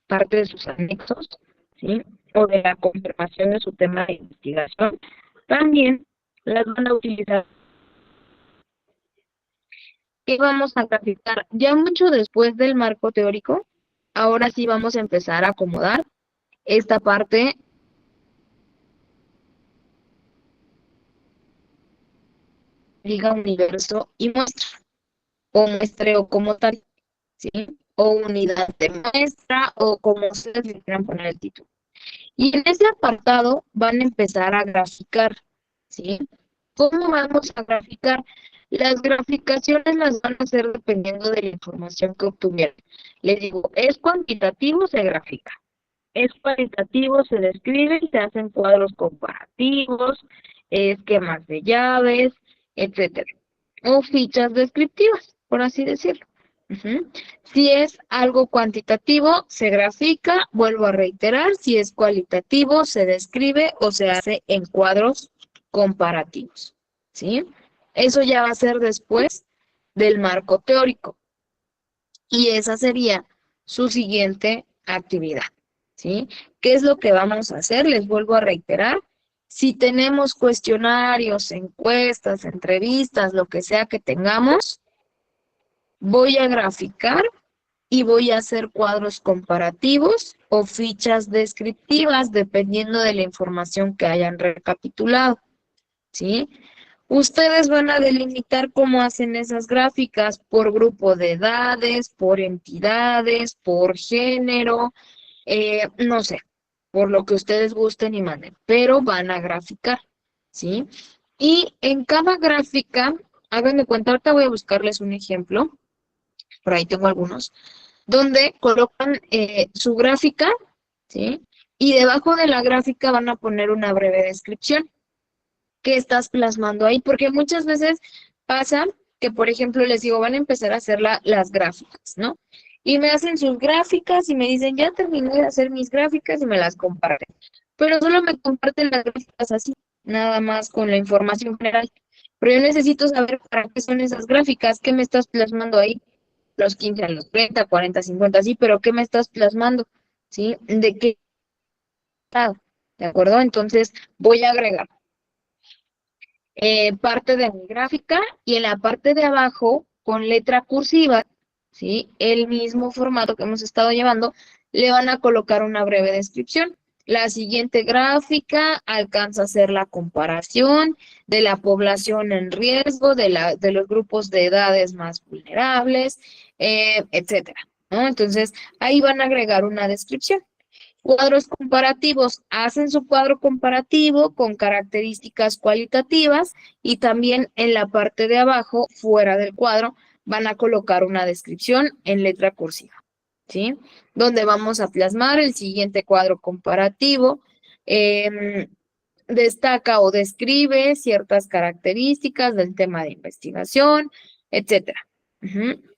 parte de sus anexos, ¿sí? O de la confirmación de su tema de investigación, también las van a utilizar ¿Qué vamos a graficar? Ya mucho después del marco teórico, ahora sí vamos a empezar a acomodar esta parte, diga universo y muestra, o muestreo como tal, ¿sí? O unidad de muestra, o como ustedes le quieran poner el título. Y en ese apartado van a empezar a graficar, ¿sí? ¿Cómo vamos a graficar? Las graficaciones las van a hacer dependiendo de la información que obtuvieron. Les digo, es cuantitativo, se grafica. Es cualitativo, se describe y se hacen cuadros comparativos, esquemas de llaves, etcétera. O fichas descriptivas, por así decirlo. Ujú. Si es algo cuantitativo, se grafica, vuelvo a reiterar, si es cualitativo, se describe o se hace en cuadros comparativos, ¿sí? Eso ya va a ser después del marco teórico y esa sería su siguiente actividad, ¿sí? ¿Qué es lo que vamos a hacer? Les vuelvo a reiterar. Si tenemos cuestionarios, encuestas, entrevistas, lo que sea que tengamos, voy a graficar y voy a hacer cuadros comparativos o fichas descriptivas dependiendo de la información que hayan recapitulado, ¿sí? Ustedes van a delimitar cómo hacen esas gráficas por grupo de edades, por entidades, por género, no sé, por lo que ustedes gusten y manden, pero van a graficar, ¿sí? Y en cada gráfica, hagan de cuenta, ahorita voy a buscarles un ejemplo, por ahí tengo algunos, donde colocan su gráfica, ¿sí? Y debajo de la gráfica van a poner una breve descripción que estás plasmando ahí, porque muchas veces pasa que, por ejemplo, les digo, van a empezar a hacer las gráficas, ¿no? Y me hacen sus gráficas y me dicen, ya terminé de hacer mis gráficas y me las comparten. Pero solo me comparten las gráficas así, nada más con la información general. Pero yo necesito saber para qué son esas gráficas, qué me estás plasmando ahí, los 15 a los 30, 40, 50, sí, pero qué me estás plasmando, ¿sí? ¿De qué estado? ¿De acuerdo? Entonces voy a agregar parte de mi gráfica y en la parte de abajo, con letra cursiva, ¿sí? El mismo formato que hemos estado llevando, le van a colocar una breve descripción. La siguiente gráfica alcanza a hacer la comparación de la población en riesgo, de los grupos de edades más vulnerables, etcétera, ¿no? Entonces, ahí van a agregar una descripción. Cuadros comparativos, hacen su cuadro comparativo con características cualitativas y también en la parte de abajo, fuera del cuadro, van a colocar una descripción en letra cursiva, ¿sí? Donde vamos a plasmar el siguiente cuadro comparativo. Destaca o describe ciertas características del tema de investigación, etcétera.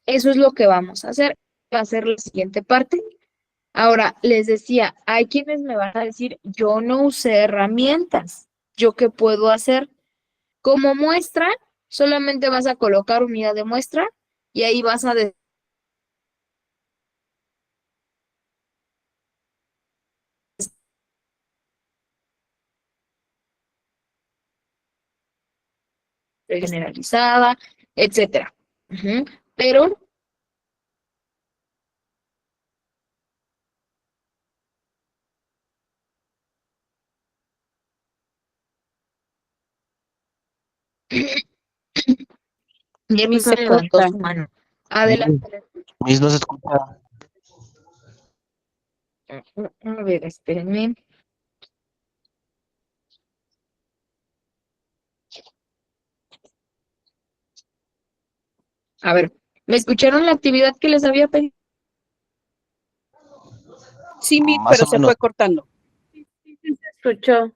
Eso es lo que vamos a hacer. Va a ser la siguiente parte. Ahora, les decía, hay quienes me van a decir, yo no usé herramientas, ¿yo qué puedo hacer? Como muestra, solamente vas a colocar unidad de muestra y ahí vas a generalizada, etcétera. Pero Yemi Se se levantó corta. su mano. Adelante. Mis no se escucha. A ver, espérenme. A ver, ¿me escucharon la actividad que les había pedido? Sí, Miss, Más pero o se menos. fue cortando. Escuchó.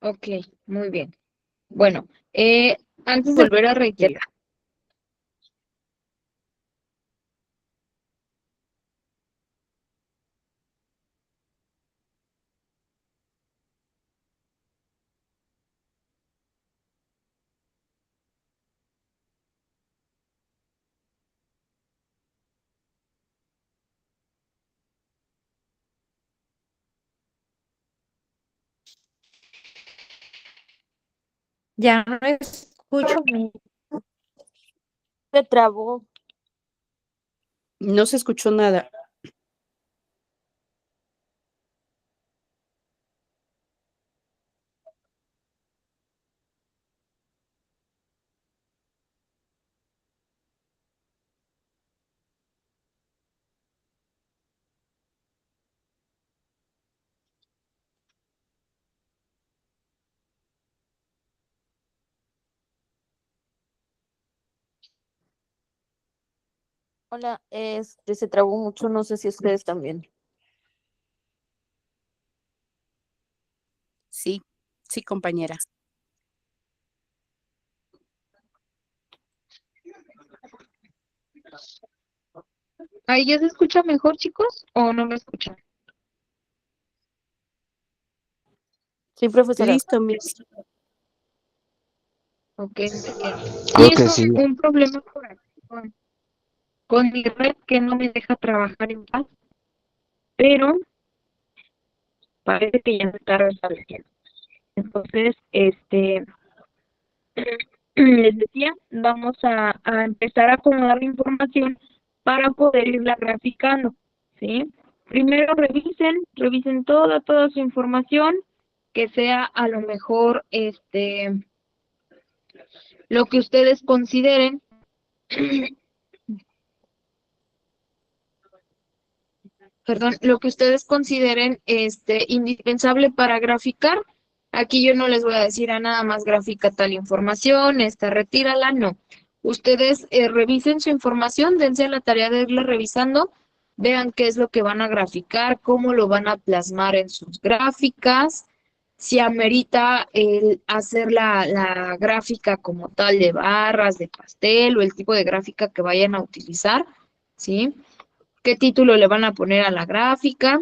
Ok, muy bien. Bueno, antes de volver a reiterar, Ya no escucho, se trabó. No se escuchó nada. Hola, se trabó mucho, no sé si ustedes también. Sí, sí, compañera. ¿Ahí ya se escucha mejor, chicos? ¿O no me escuchan? Sí, profesora. Listo, Miss. Ok, muy bien. Creo Sí, que es sí. un problema por aquí con mi red que no me deja trabajar en paz, pero parece que ya se está restableciendo. Entonces, les decía, vamos a empezar a acomodar la información para poder irla graficando, ¿sí? Primero revisen toda su información, que sea a lo mejor, lo que ustedes consideren, perdón, lo que ustedes consideren, indispensable para graficar. Aquí yo no les voy a decir a nada más grafica tal información, retírala, no. Ustedes revisen su información, dense la tarea de irla revisando, vean qué es lo que van a graficar, cómo lo van a plasmar en sus gráficas, si amerita el hacer la gráfica como tal de barras, de pastel o el tipo de gráfica que vayan a utilizar, ¿sí? ¿Qué título le van a poner a la gráfica?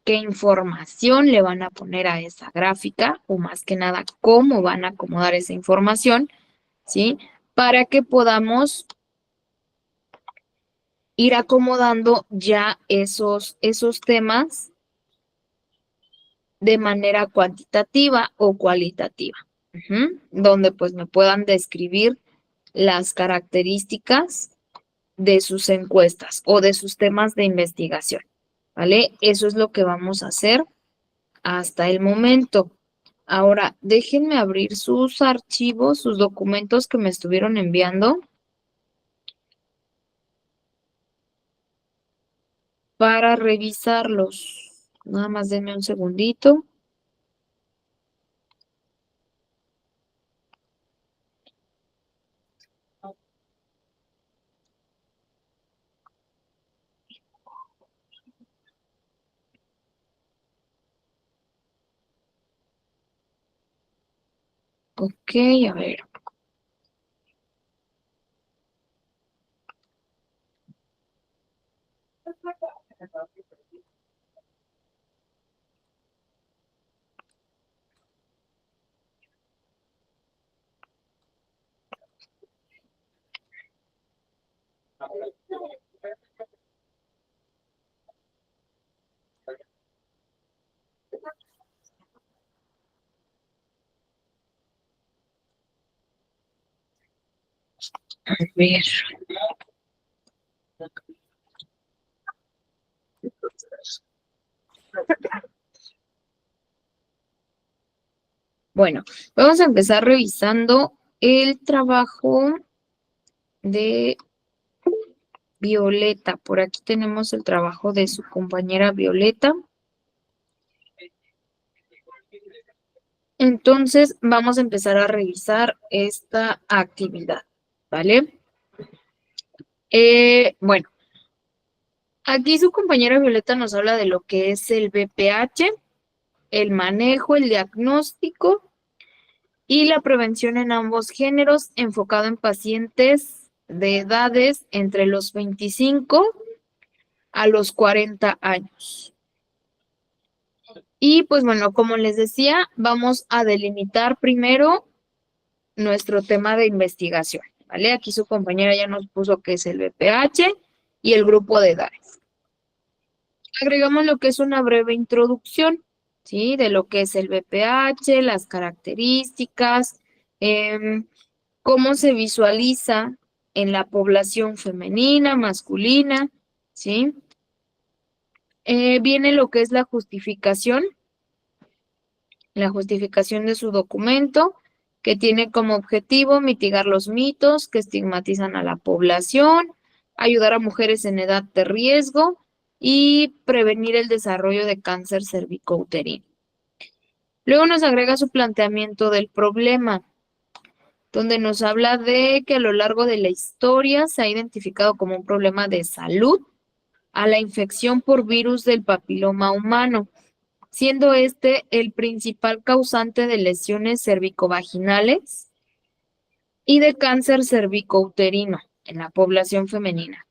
¿Qué información le van a poner a esa gráfica? O más que nada, cómo van a acomodar esa información, ¿sí? Para que podamos ir acomodando ya esos temas de manera cuantitativa o cualitativa. Donde pues me puedan describir las características de sus encuestas o de sus temas de investigación, ¿vale? Eso es lo que vamos a hacer hasta el momento. Ahora, déjenme abrir sus archivos, sus documentos que me estuvieron enviando para revisarlos. Nada más denme un segundito. Ok, a ver. A ver. Bueno, vamos a empezar revisando el trabajo de Violeta. Por aquí tenemos el trabajo de su compañera Violeta. Entonces, vamos a empezar a revisar esta actividad, ¿vale? Bueno, aquí su compañera Violeta nos habla de lo que es el BPH, el manejo, el diagnóstico y la prevención en ambos géneros, enfocado en pacientes de edades entre los 25 a los 40 años. Y pues bueno, como les decía, vamos a delimitar primero nuestro tema de investigación, ¿vale? Aquí su compañera ya nos puso qué es el BPH y el grupo de edades. Agregamos lo que es una breve introducción, ¿sí? De lo que es el BPH, las características, cómo se visualiza en la población femenina, masculina, ¿sí? Viene lo que es la justificación de su documento, que tiene como objetivo mitigar los mitos que estigmatizan a la población, ayudar a mujeres en edad de riesgo y prevenir el desarrollo de cáncer cervicouterino. Luego nos agrega su planteamiento del problema, donde nos habla de que a lo largo de la historia se ha identificado como un problema de salud a la infección por virus del papiloma humano, siendo este el principal causante de lesiones cervicovaginales y de cáncer cervicouterino en la población femenina.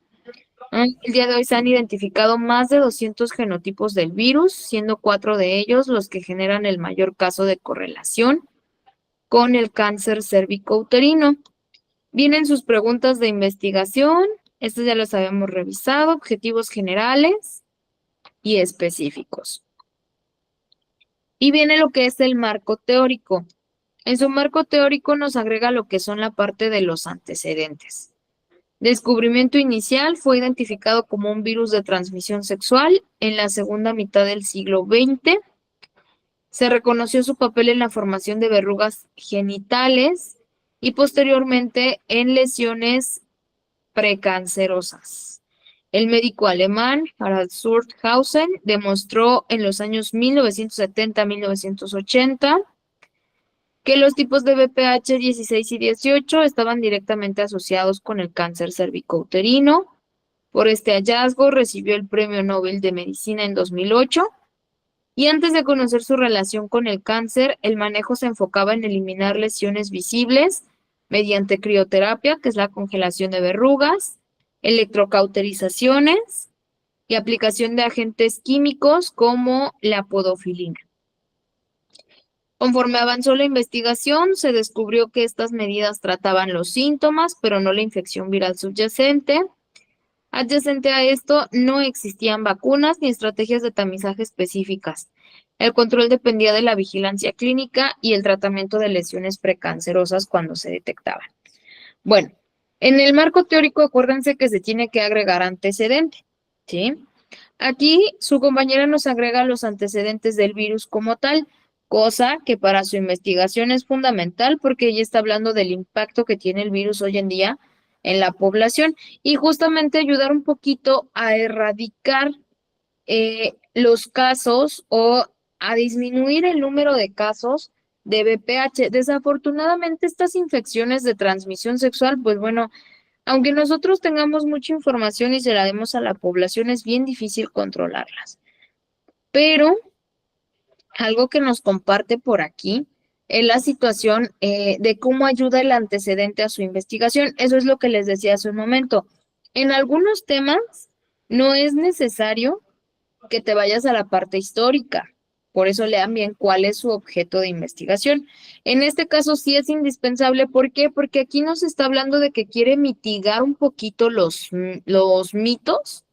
El día de hoy se han identificado más de 200 genotipos del virus, siendo 4 de ellos los que generan el mayor caso de correlación con el cáncer cervicouterino. Vienen sus preguntas de investigación, estas ya las habíamos revisado, objetivos generales y específicos. Y viene lo que es el marco teórico. En su marco teórico nos agrega lo que son la parte de los antecedentes. Descubrimiento inicial: fue identificado como un virus de transmisión sexual en la segunda mitad del siglo XX. Se reconoció su papel en la formación de verrugas genitales y posteriormente en lesiones precancerosas. El médico alemán Harald Surthausen demostró en los años 1970-1980 que los tipos de BPH 16 y 18 estaban directamente asociados con el cáncer cervicouterino. Por este hallazgo recibió el Premio Nobel de Medicina en 2008. Y antes de conocer su relación con el cáncer, el manejo se enfocaba en eliminar lesiones visibles mediante crioterapia, que es la congelación de verrugas, electrocauterizaciones y aplicación de agentes químicos como la podofilina. Conforme avanzó la investigación, se descubrió que estas medidas trataban los síntomas, pero no la infección viral subyacente. Adyacente a esto, no existían vacunas ni estrategias de tamizaje específicas. El control dependía de la vigilancia clínica y el tratamiento de lesiones precancerosas cuando se detectaban. Bueno, en el marco teórico, acuérdense que se tiene que agregar antecedente, ¿sí? Aquí su compañera nos agrega los antecedentes del virus como tal, cosa que para su investigación es fundamental porque ella está hablando del impacto que tiene el virus hoy en día en la población y justamente ayudar un poquito a erradicar los casos o a disminuir el número de casos de BPH. Desafortunadamente, estas infecciones de transmisión sexual, pues bueno, aunque nosotros tengamos mucha información y se la demos a la población, es bien difícil controlarlas. Pero algo que nos comparte por aquí es la situación de cómo ayuda el antecedente a su investigación. Eso es lo que les decía hace un momento. En algunos temas no es necesario que te vayas a la parte histórica. Por eso lean bien cuál es su objeto de investigación. En este caso sí es indispensable. ¿Por qué? Porque aquí nos está hablando de que quiere mitigar un poquito los mitos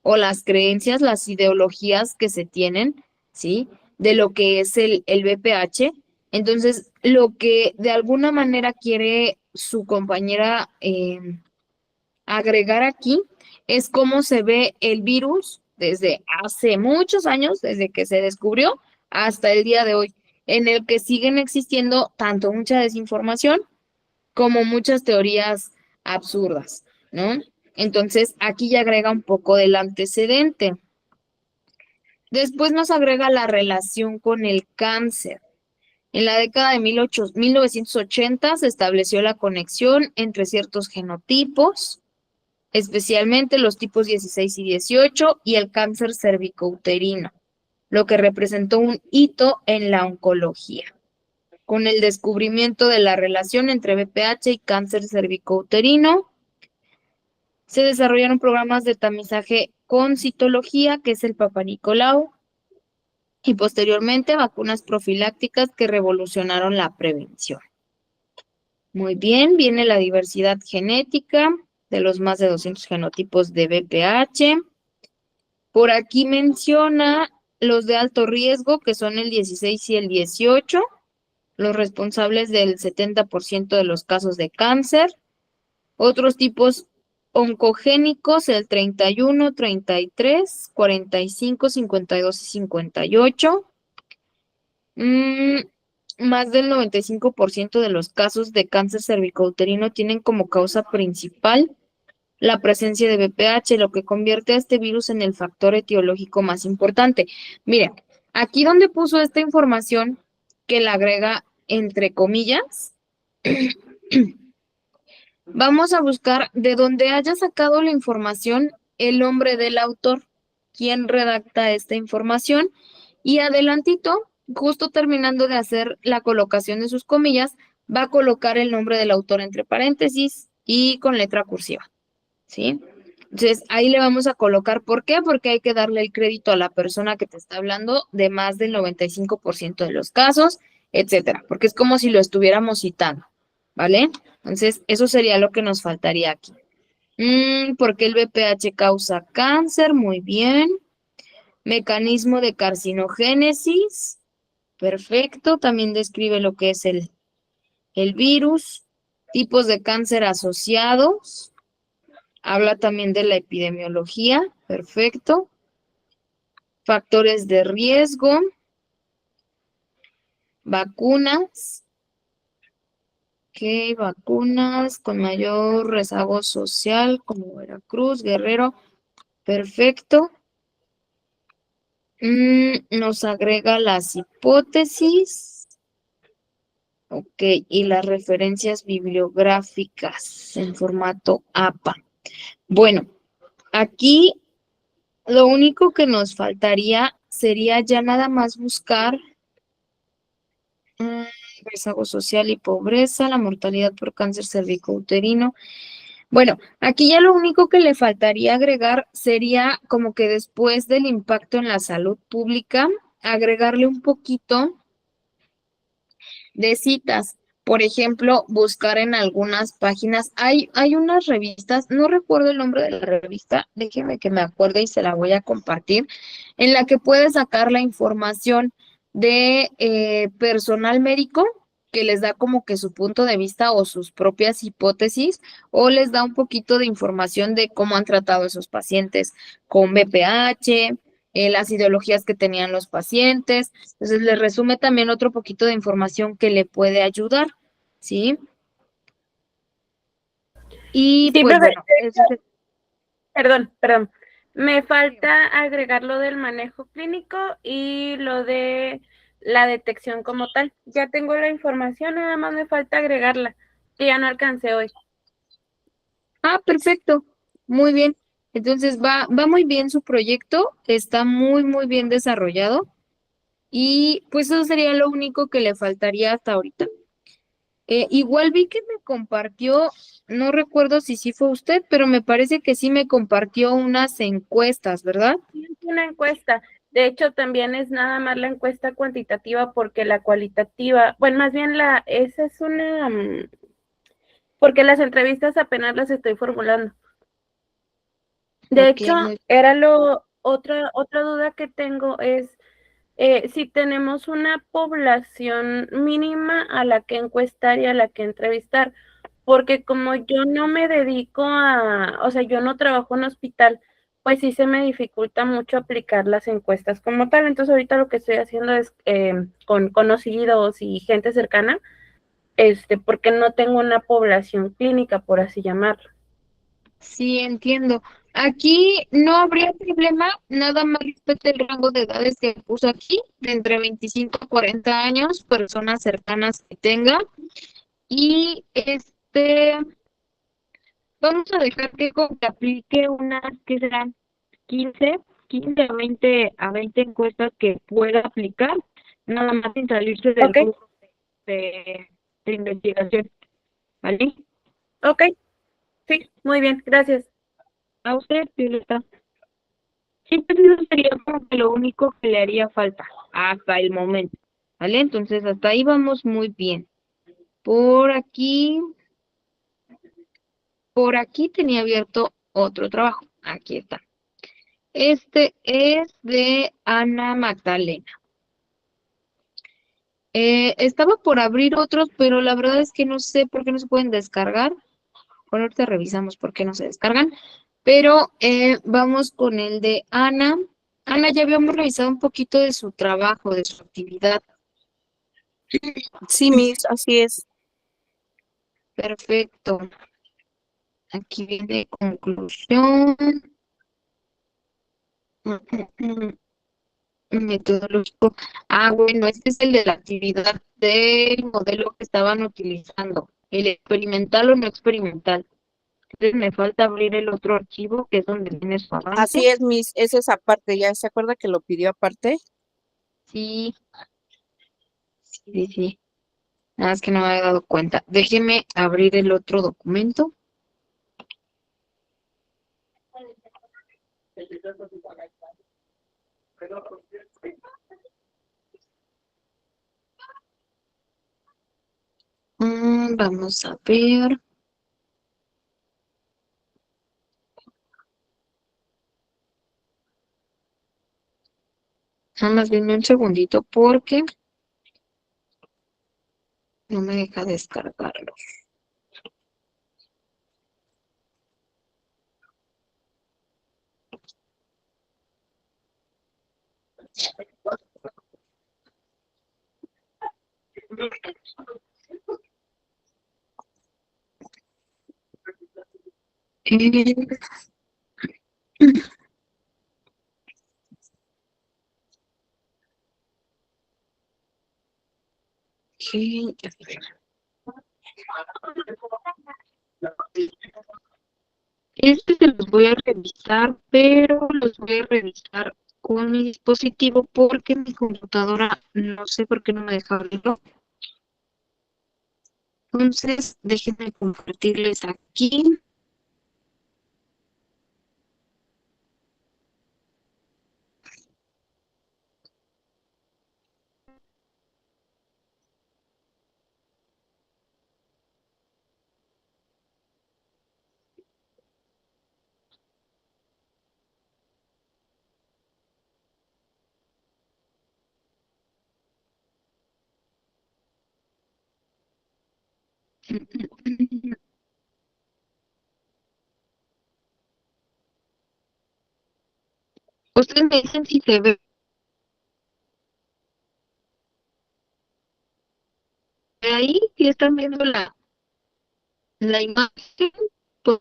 o las creencias, las ideologías que se tienen, ¿sí? De lo que es el BPH. Entonces, lo que de alguna manera quiere su compañera agregar aquí es cómo se ve el virus desde hace muchos años, desde que se descubrió hasta el día de hoy, en el que siguen existiendo tanto mucha desinformación como muchas teorías absurdas, ¿no? Entonces, aquí ya agrega un poco del antecedente. Después nos agrega la relación con el cáncer. En la década de 1980 se estableció la conexión entre ciertos genotipos, especialmente los tipos 16 y 18 y el cáncer cervicouterino, lo que representó un hito en la oncología. con el descubrimiento de la relación entre BPH y cáncer cervicouterino. Se desarrollaron programas de tamizaje con citología, que es el Papa Nicolau, y posteriormente vacunas profilácticas que revolucionaron la prevención. Muy bien, viene la diversidad genética de los más de 200 genotipos de BPH. Por aquí menciona los de alto riesgo, que son el 16 y el 18, los responsables del 70% de los casos de cáncer. Otros tipos oncogénicos, el 31, 33, 45, 52 y 58. Más del 95% de los casos de cáncer cervicouterino tienen como causa principal la presencia de BPH, lo que convierte a este virus en el factor etiológico más importante. Mira, aquí donde puso esta información, que la agrega entre comillas, vamos a buscar de donde haya sacado la información el nombre del autor, quien redacta esta información, y adelantito, justo terminando de hacer la colocación de sus comillas, va a colocar el nombre del autor entre paréntesis y con letra cursiva, ¿sí? Entonces, ahí le vamos a colocar, ¿por qué? Porque hay que darle el crédito a la persona que te está hablando de más del 95% de los casos, etcétera, porque es como si lo estuviéramos citando, ¿vale? Entonces, eso sería lo que nos faltaría aquí. ¿Por qué el BPH causa cáncer? Muy bien. Mecanismo de carcinogénesis. Perfecto. También describe lo que es el virus. Tipos de cáncer asociados. Habla también de la epidemiología. Perfecto. Factores de riesgo. Vacunas. Ok, vacunas con mayor rezago social, como Veracruz, Guerrero. Perfecto. Nos agrega las hipótesis. Ok, y las referencias bibliográficas en formato APA. Bueno, aquí lo único que nos faltaría sería ya nada más buscar rezago social y pobreza, la mortalidad por cáncer cervicouterino. Bueno, aquí ya lo único que le faltaría agregar sería como que después del impacto en la salud pública, agregarle un poquito de citas. Por ejemplo, buscar en algunas páginas. Hay unas revistas, no recuerdo el nombre de la revista, déjeme que me acuerde y se la voy a compartir, en la que puedes sacar la información de personal médico que les da como que su punto de vista o sus propias hipótesis, o les da un poquito de información de cómo han tratado a esos pacientes con BPH, las ideologías que tenían los pacientes. Entonces, les resume también otro poquito de información que le puede ayudar, ¿sí? Y Sí, pues profe, bueno, eso es... perdón. Me falta agregar lo del manejo clínico y lo de la detección como tal. Ya tengo la información, nada más me falta agregarla, que ya no alcancé hoy. Ah, perfecto, muy bien. Entonces va muy bien su proyecto, está muy bien desarrollado y pues eso sería lo único que le faltaría hasta ahorita. Igual vi que me compartió, no recuerdo si sí fue usted, pero me parece que sí me compartió unas encuestas, ¿verdad? Es una encuesta. De hecho, también es nada más la encuesta cuantitativa porque la cualitativa, bueno, más bien esa es una, porque las entrevistas apenas las estoy formulando. De Ok, hecho, era otra duda que tengo es si tenemos una población mínima a la que encuestar y a la que entrevistar, porque como yo no me dedico o sea, yo no trabajo en hospital, pues sí se me dificulta mucho aplicar las encuestas como tal. Entonces ahorita lo que estoy haciendo es con conocidos y gente cercana, porque no tengo una población clínica, por así llamarlo. sí, entiendo. Aquí no habría problema, nada más respete el rango de edades que puso aquí, de entre 25 a 40 años, personas cercanas que tenga. Y vamos a dejar que como que aplique unas, que serán 15 15 a 20 encuestas que pueda aplicar, nada más sin salirse del Ok, rubro de investigación, ¿vale? Ok, sí, muy bien, gracias. A usted, Violeta. Sí, pues eso sería como que lo único que le haría falta hasta el momento, ¿vale? Entonces, hasta ahí vamos muy bien. Por aquí tenía abierto otro trabajo. Aquí está. Este es de Ana Magdalena. Estaba por abrir otros, pero la verdad es que no sé por qué no se pueden descargar. Bueno, ahorita revisamos por qué no se descargan. Pero vamos con el de Ana. Ana, ya habíamos revisado un poquito de su trabajo, de su actividad. Sí, Miss, así es. Perfecto. Aquí viene conclusión. Metodológico. Ah, bueno, este es el de la actividad del modelo que estaban utilizando. El experimental o no experimental. Entonces me falta abrir el otro archivo que es donde tiene su avance. Así es, Miss, es esa parte. ¿Ya se acuerda que lo pidió aparte? Sí, sí, sí. Nada más que no me había dado cuenta. Déjeme abrir el otro documento. Vamos a ver. Nada más denme un segundito porque no me deja descargarlo. Eh, ok, este se los voy a revisar, pero los voy a revisar con mi dispositivo porque mi computadora no sé por qué no me deja abrirlo. Entonces, déjenme compartirles aquí. Ustedes me dicen si se ve ahí, si están viendo la imagen, pues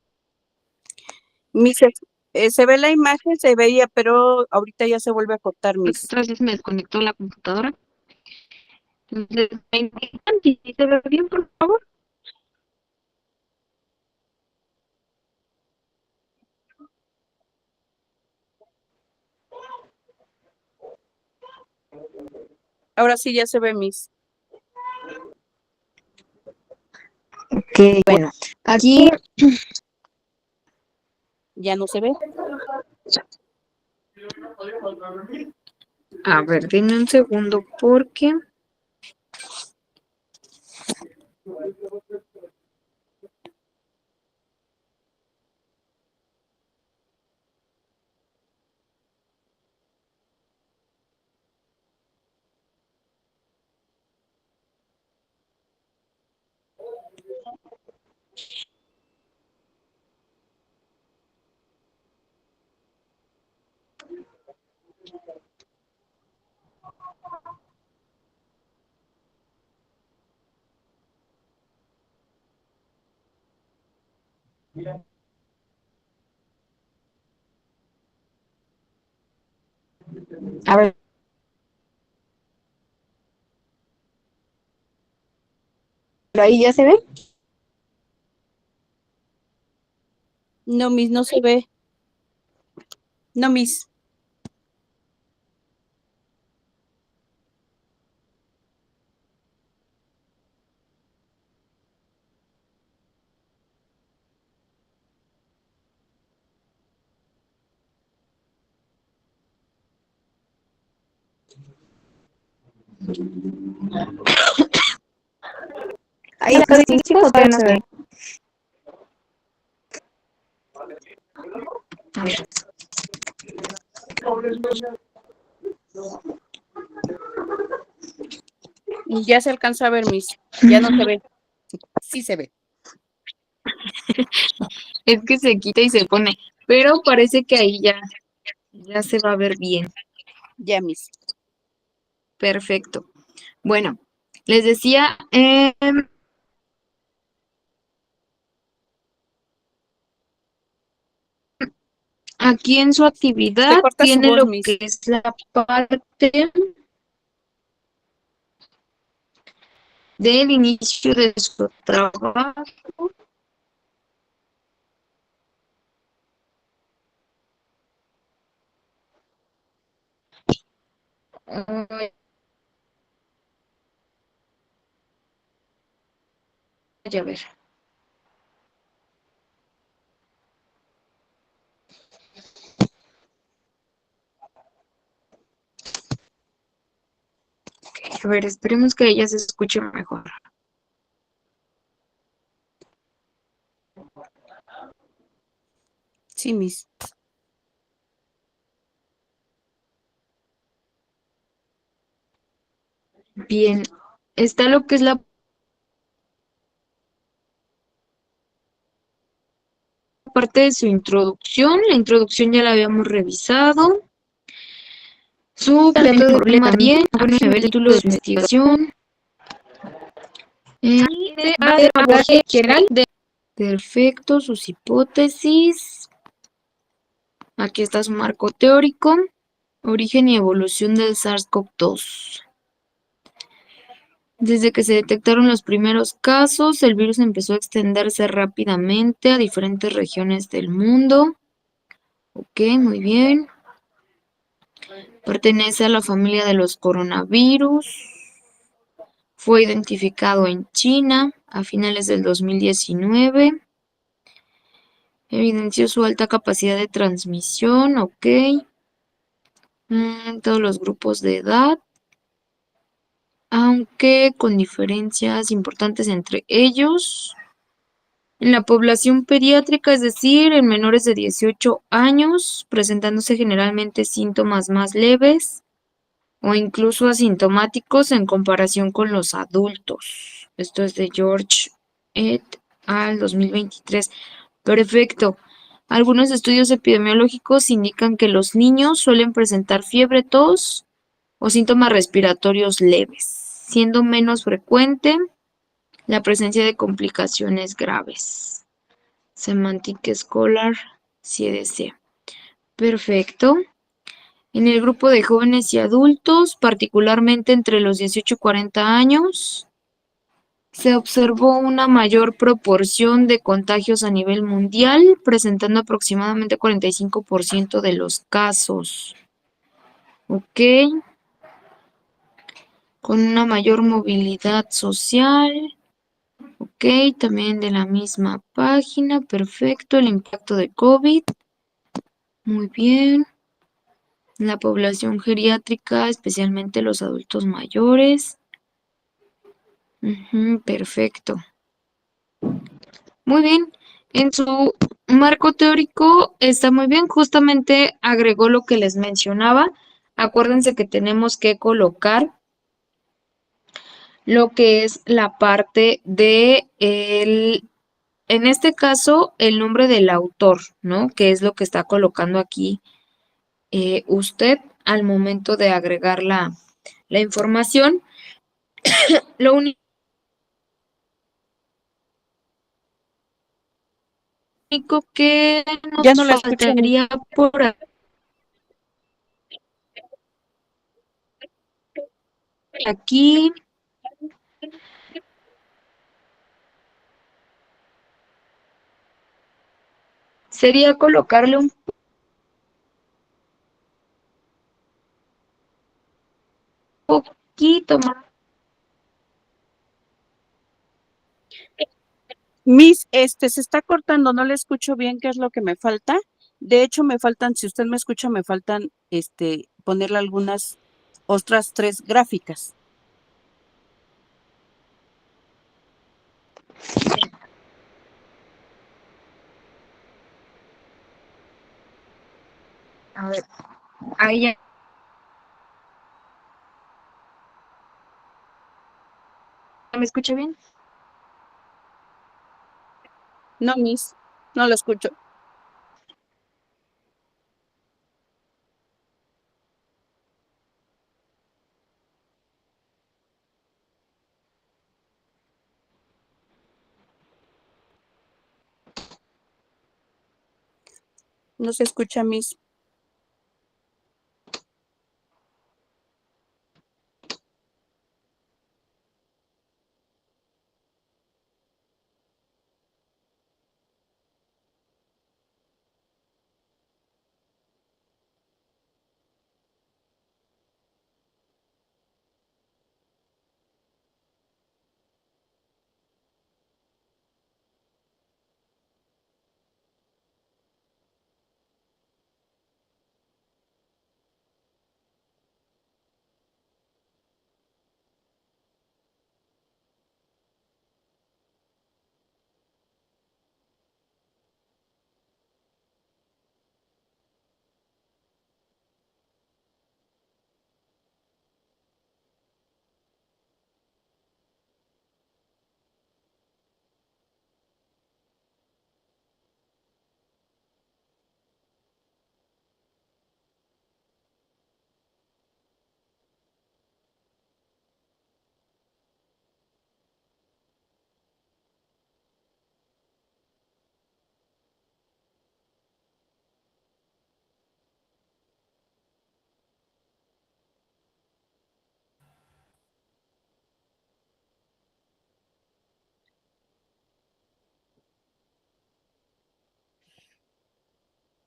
Miss, se ve la imagen, se veía, pero ahorita ya se vuelve a cortar, Miss. otra vez me desconectó la computadora. Entonces, me indican si se ve bien, por favor. Ahora sí ya se ve, Miss. Ok, bueno, aquí, ¿Ya no se ve? a ver, denme un segundo porque, a ver, ahí ya se ve. No, Miss, no se ve. No, Miss. Ahí la casi chicos todavía no se ve. A ver. Ya se alcanza a ver, Miss. Ya no se ve. Sí se ve. Es que se quita y se pone, pero parece que ahí ya se va a ver bien. Ya, Miss. Perfecto. Bueno, les decía, aquí en su Se actividad corta su tiene voz, lo Miss. que es la parte del inicio de su trabajo. Ay, a ver. A ver, esperemos que ella se escuche mejor. Sí, Miss. Bien, está lo que es la parte de su introducción. La introducción ya la habíamos revisado. Su planteamiento de problema también, bueno, nivel de título de su investigación. Y de abordaje general de perfecto, sus hipótesis. Aquí está su marco teórico. Origen y evolución del SARS-CoV-2. Desde que se detectaron los primeros casos, el virus empezó a extenderse rápidamente a diferentes regiones del mundo. Ok, muy bien. Pertenece a la familia de los coronavirus. Fue identificado en China a finales del 2019. Evidenció su alta capacidad de transmisión, ok. Todos los grupos de edad, aunque con diferencias importantes entre ellos. En la población pediátrica, es decir, en menores de 18 años, presentándose generalmente síntomas más leves o incluso asintomáticos en comparación con los adultos. Esto es de George et al 2023. Perfecto. Algunos estudios epidemiológicos indican que los niños suelen presentar fiebre, tos o síntomas respiratorios leves, siendo menos frecuente la presencia de complicaciones graves. Semantic Scholar, CDC. Perfecto. En el grupo de jóvenes y adultos, particularmente entre los 18 y 40 años, se observó una mayor proporción de contagios a nivel mundial, presentando aproximadamente 45% de los casos. Ok. Con una mayor movilidad social. Ok, también de la misma página. Perfecto. El impacto de COVID. Muy bien. La población geriátrica, especialmente los adultos mayores. Perfecto. Muy bien. En su marco teórico está muy bien. Justamente agregó lo que les mencionaba. Acuérdense que tenemos que colocar lo que es la parte de en este caso, el nombre del autor, ¿no? Que es lo que está colocando aquí usted al momento de agregar la información. Lo único que Ya nos no la escucho, Miss. faltaría por aquí sería colocarle un poquito más. Miss, se está cortando, no le escucho bien qué es lo que me falta. De hecho, me faltan, si usted me escucha, me faltan, ponerle algunas otras 3 gráficas. A ver, ahí ya. ¿Me escucha bien? No, Miss, no lo escucho. No se escucha, Miss.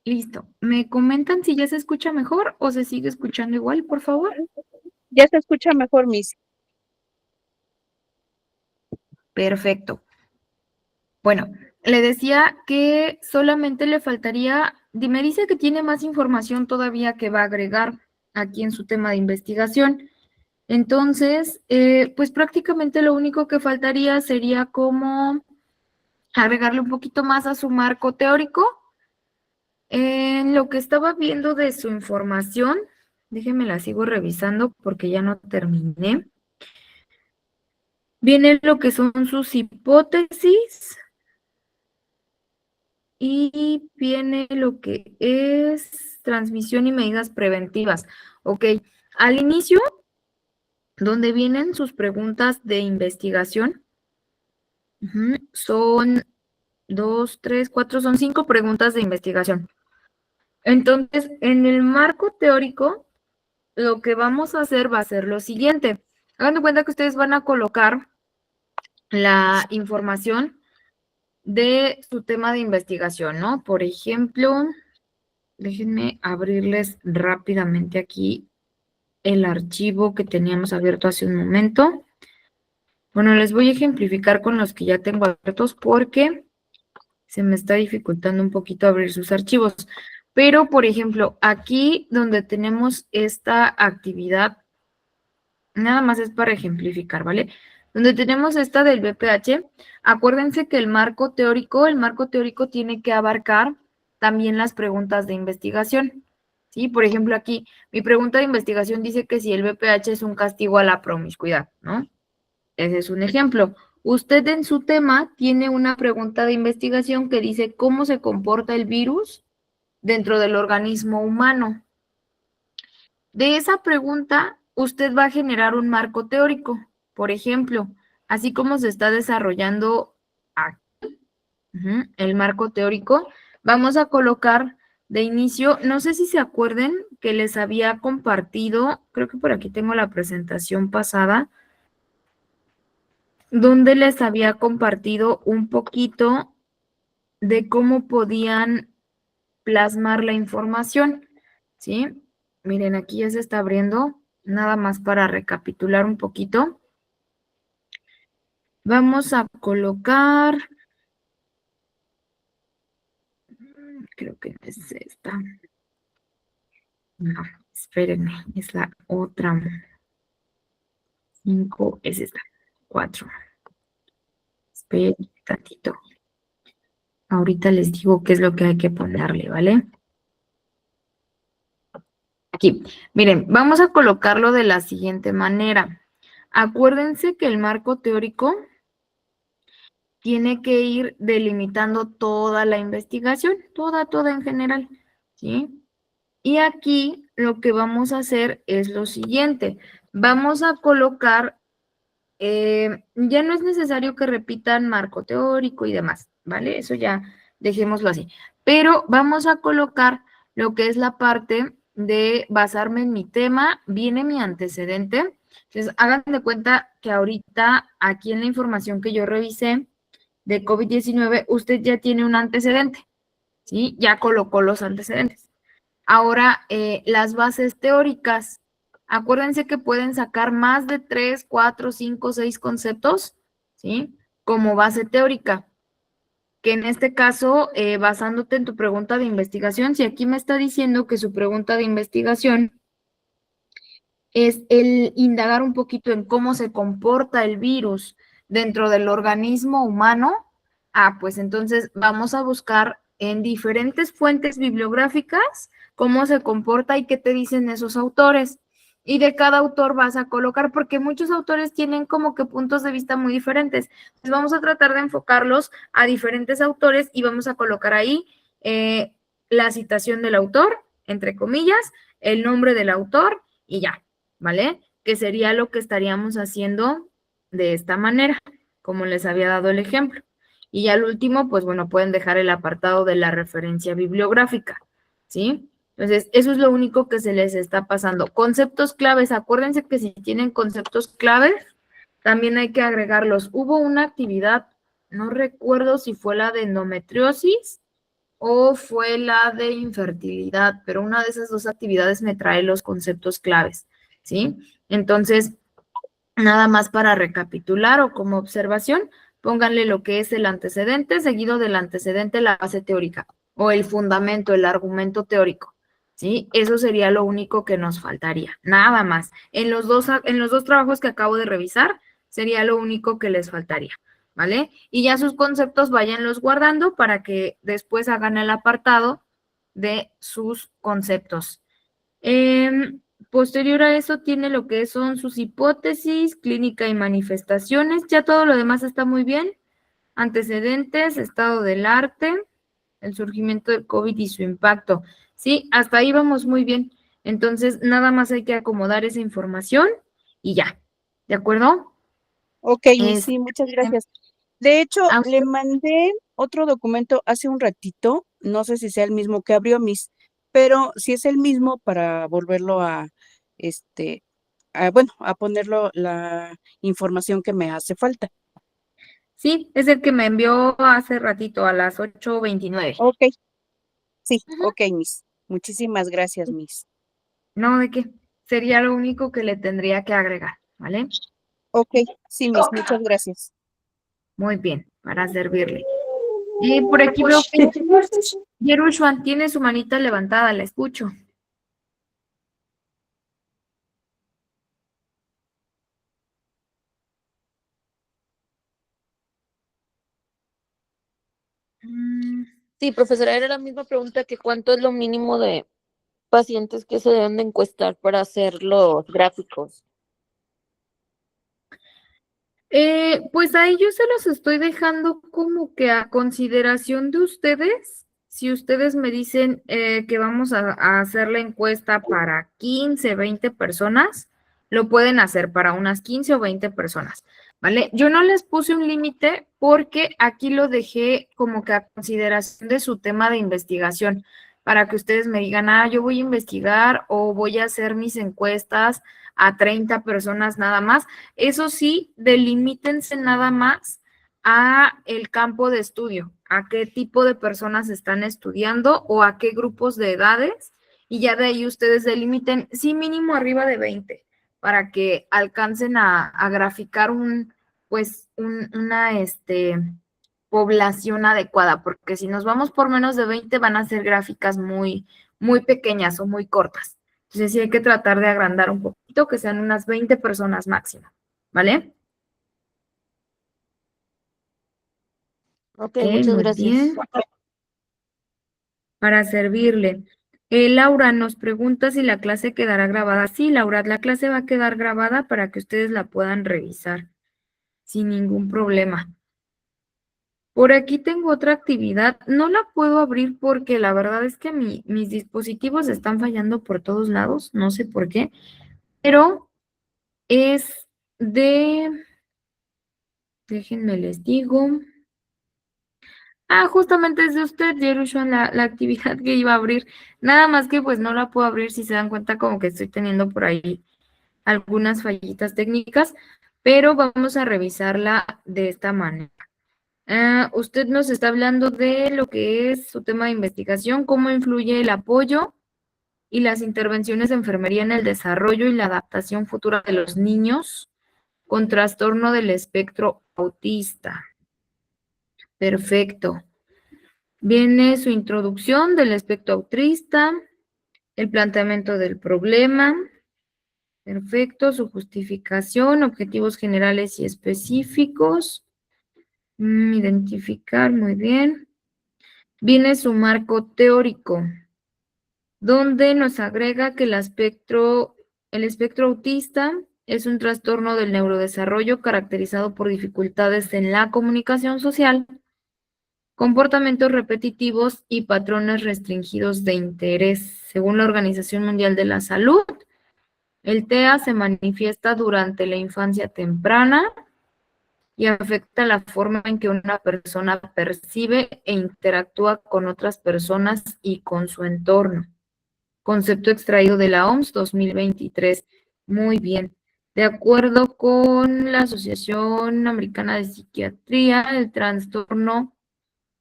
Listo. ¿Me comentan si ya se escucha mejor o se sigue escuchando igual, por favor? Ya se escucha mejor, Miss. Perfecto. Bueno, le decía que solamente le faltaría, me dice que tiene más información todavía que va a agregar aquí en su tema de investigación. Entonces, pues prácticamente lo único que faltaría sería como agregarle un poquito más a su marco teórico. En lo que estaba viendo de su información, déjenme la sigo revisando porque ya no terminé. Viene lo que son sus hipótesis y viene lo que es transmisión y medidas preventivas. Ok, al inicio, donde vienen sus preguntas de investigación, son 2, 3, 4, son 5 preguntas de investigación. Entonces, en el marco teórico, lo que vamos a hacer va a ser lo siguiente. Hagan de cuenta que ustedes van a colocar la información de su tema de investigación, ¿no? Por ejemplo, déjenme abrirles rápidamente aquí el archivo que teníamos abierto hace un momento. Bueno, les voy a ejemplificar con los que ya tengo abiertos porque se me está dificultando un poquito abrir sus archivos. Pero, por ejemplo, aquí donde tenemos esta actividad, nada más es para ejemplificar, ¿vale? Donde tenemos esta del BPH, acuérdense que el marco teórico tiene que abarcar también las preguntas de investigación. ¿Sí? Por ejemplo, aquí mi pregunta de investigación dice que si el BPH es un castigo a la promiscuidad, ¿no? Ese es un ejemplo. Usted en su tema tiene una pregunta de investigación que dice cómo se comporta el virus dentro del organismo humano. De esa pregunta, usted va a generar un marco teórico. Por ejemplo, así como se está desarrollando aquí, el marco teórico, vamos a colocar de inicio, no sé si se acuerden que les había compartido, creo que por aquí tengo la presentación pasada, donde les había compartido un poquito de cómo podían plasmar la información, ¿sí? Miren, aquí ya se está abriendo, nada más para recapitular un poquito. Vamos a colocar, creo que es esta. No, espérenme, es la otra. 5 es esta. 4. Esperen tantito. Ahorita les digo qué es lo que hay que ponerle, ¿vale? Aquí, miren, vamos a colocarlo de la siguiente manera. Acuérdense que el marco teórico tiene que ir delimitando toda la investigación, toda en general, ¿sí? Y aquí lo que vamos a hacer es lo siguiente. Vamos a colocar, ya no es necesario que repitan marco teórico y demás, ¿vale? Eso ya dejémoslo así. Pero vamos a colocar lo que es la parte de basarme en mi tema, viene mi antecedente. Entonces, hagan de cuenta que ahorita aquí en la información que yo revisé de COVID-19, usted ya tiene un antecedente, ¿sí? Ya colocó los antecedentes. Ahora, las bases teóricas. Acuérdense que pueden sacar más de 3, 4, 5, 6 conceptos, ¿sí? Como base teórica. Que en este caso, basándote en tu pregunta de investigación, si aquí me está diciendo que su pregunta de investigación es el indagar un poquito en cómo se comporta el virus dentro del organismo humano, pues entonces vamos a buscar en diferentes fuentes bibliográficas cómo se comporta y qué te dicen esos autores. Y de cada autor vas a colocar, porque muchos autores tienen como que puntos de vista muy diferentes. Entonces vamos a tratar de enfocarlos a diferentes autores y vamos a colocar ahí la citación del autor, entre comillas, el nombre del autor y ya, ¿vale? Que sería lo que estaríamos haciendo de esta manera, como les había dado el ejemplo. Y ya al último, pues bueno, pueden dejar el apartado de la referencia bibliográfica, ¿sí? Entonces, eso es lo único que se les está pasando. Conceptos claves, acuérdense que si tienen conceptos claves, también hay que agregarlos. Hubo una actividad, no recuerdo si fue la de endometriosis o fue la de infertilidad, pero una de esas dos actividades me trae los conceptos claves, ¿sí? Entonces, nada más para recapitular o como observación, pónganle lo que es el antecedente, seguido del antecedente la base teórica o el fundamento, el argumento teórico, ¿sí? Eso sería lo único que nos faltaría, nada más. En los dos trabajos que acabo de revisar, sería lo único que les faltaría, ¿vale? Y ya sus conceptos váyanlos guardando para que después hagan el apartado de sus conceptos. Posterior a eso tiene lo que son sus hipótesis, clínica y manifestaciones. Ya todo lo demás está muy bien. Antecedentes, estado del arte, el surgimiento del COVID y su impacto. Sí, hasta ahí vamos muy bien. Entonces, nada más hay que acomodar esa información y ya. ¿De acuerdo? Ok, sí, muchas gracias. De hecho, ¿A le usted? mandé otro documento hace un ratito, no sé si sea el mismo que abrió Miss, pero si es el mismo para volverlo bueno, a ponerlo la información que me hace falta. Sí, es el que me envió hace ratito a las 8:29. Ok, sí, ok, Miss. Muchísimas gracias, Miss. No, ¿de qué? Sería lo único que le tendría que agregar, ¿vale? Ok, sí, Miss, muchas gracias. Muy bien, para servirle. Y por aquí veo que Yerushwan tiene su manita levantada, la escucho. Sí, profesora, era la misma pregunta que cuánto es lo mínimo de pacientes que se deben de encuestar para hacer los gráficos. Pues ahí yo se los estoy dejando como que a consideración de ustedes. Si ustedes me dicen que vamos a hacer la encuesta para 15, 20 personas, lo pueden hacer para unas 15 o 20 personas, ¿vale? Yo no les puse un límite porque aquí lo dejé como que a consideración de su tema de investigación, para que ustedes me digan, yo voy a investigar o voy a hacer mis encuestas a 30 personas nada más. Eso sí, delimítense nada más a el campo de estudio, a qué tipo de personas están estudiando o a qué grupos de edades, y ya de ahí ustedes delimiten, sí, mínimo arriba de 20, para que alcancen a graficar una población adecuada, porque si nos vamos por menos de 20 van a ser gráficas muy, muy pequeñas o muy cortas. Entonces sí hay que tratar de agrandar un poquito, que sean unas 20 personas máximo, ¿vale? Ok, Ok, muchas muy gracias. bien. Para servirle. Laura nos pregunta si la clase quedará grabada. Sí, Laura, la clase va a quedar grabada para que ustedes la puedan revisar sin ningún problema. Por aquí tengo otra actividad. No la puedo abrir porque la verdad es que mis dispositivos están fallando por todos lados. No sé por qué. Pero es de... Déjenme les digo. Ah, justamente es de usted, Yerushan, la actividad que iba a abrir. Nada más que pues no la puedo abrir si se dan cuenta como que estoy teniendo por ahí algunas fallitas técnicas, pero vamos a revisarla de esta manera. Usted nos está hablando de lo que es su tema de investigación, cómo influye el apoyo y las intervenciones de enfermería en el desarrollo y la adaptación futura de los niños con trastorno del espectro autista. Perfecto. Viene su introducción del espectro autista, el planteamiento del problema, perfecto, su justificación, objetivos generales y específicos, identificar, muy bien. Viene su marco teórico, donde nos agrega que el espectro autista es un trastorno del neurodesarrollo caracterizado por dificultades en la comunicación social, comportamientos repetitivos y patrones restringidos de interés. Según la Organización Mundial de la Salud, el TEA se manifiesta durante la infancia temprana y afecta la forma en que una persona percibe e interactúa con otras personas y con su entorno. Concepto extraído de la OMS 2023. Muy bien. De acuerdo con la Asociación Americana de Psiquiatría, el trastorno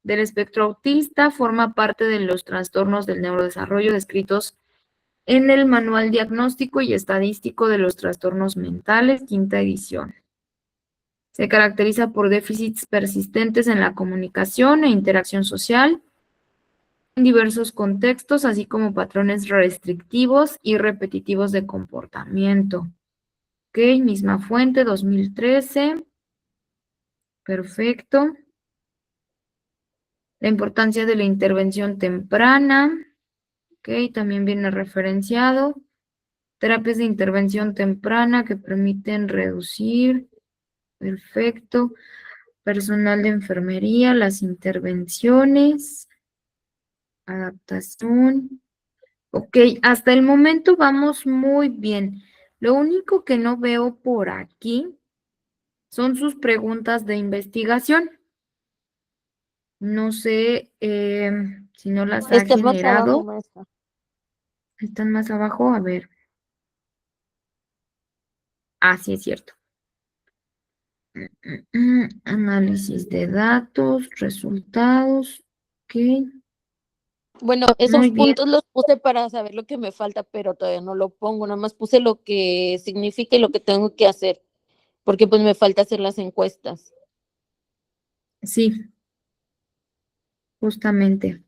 del espectro autista forma parte de los trastornos del neurodesarrollo descritos en el Manual Diagnóstico y Estadístico de los Trastornos Mentales, quinta edición. Se caracteriza por déficits persistentes en la comunicación e interacción social en diversos contextos, así como patrones restrictivos y repetitivos de comportamiento. Ok, misma fuente, 2013. Perfecto. La importancia de la intervención temprana. Ok, también viene referenciado. Terapias de intervención temprana que permiten reducir. Perfecto. Personal de enfermería, las intervenciones, adaptación. Ok, hasta el momento vamos muy bien. Lo único que no veo por aquí son sus preguntas de investigación. No sé si no las ha Está más abajo, generado. maestra. Están más abajo, a ver. Ah, sí es cierto. Análisis de datos, resultados. Ok, Bueno, muy esos bien. puntos los puse para saber lo que me falta, pero todavía no lo pongo. Nada más puse lo que significa y lo que tengo que hacer, porque pues me falta hacer las encuestas. Sí, justamente.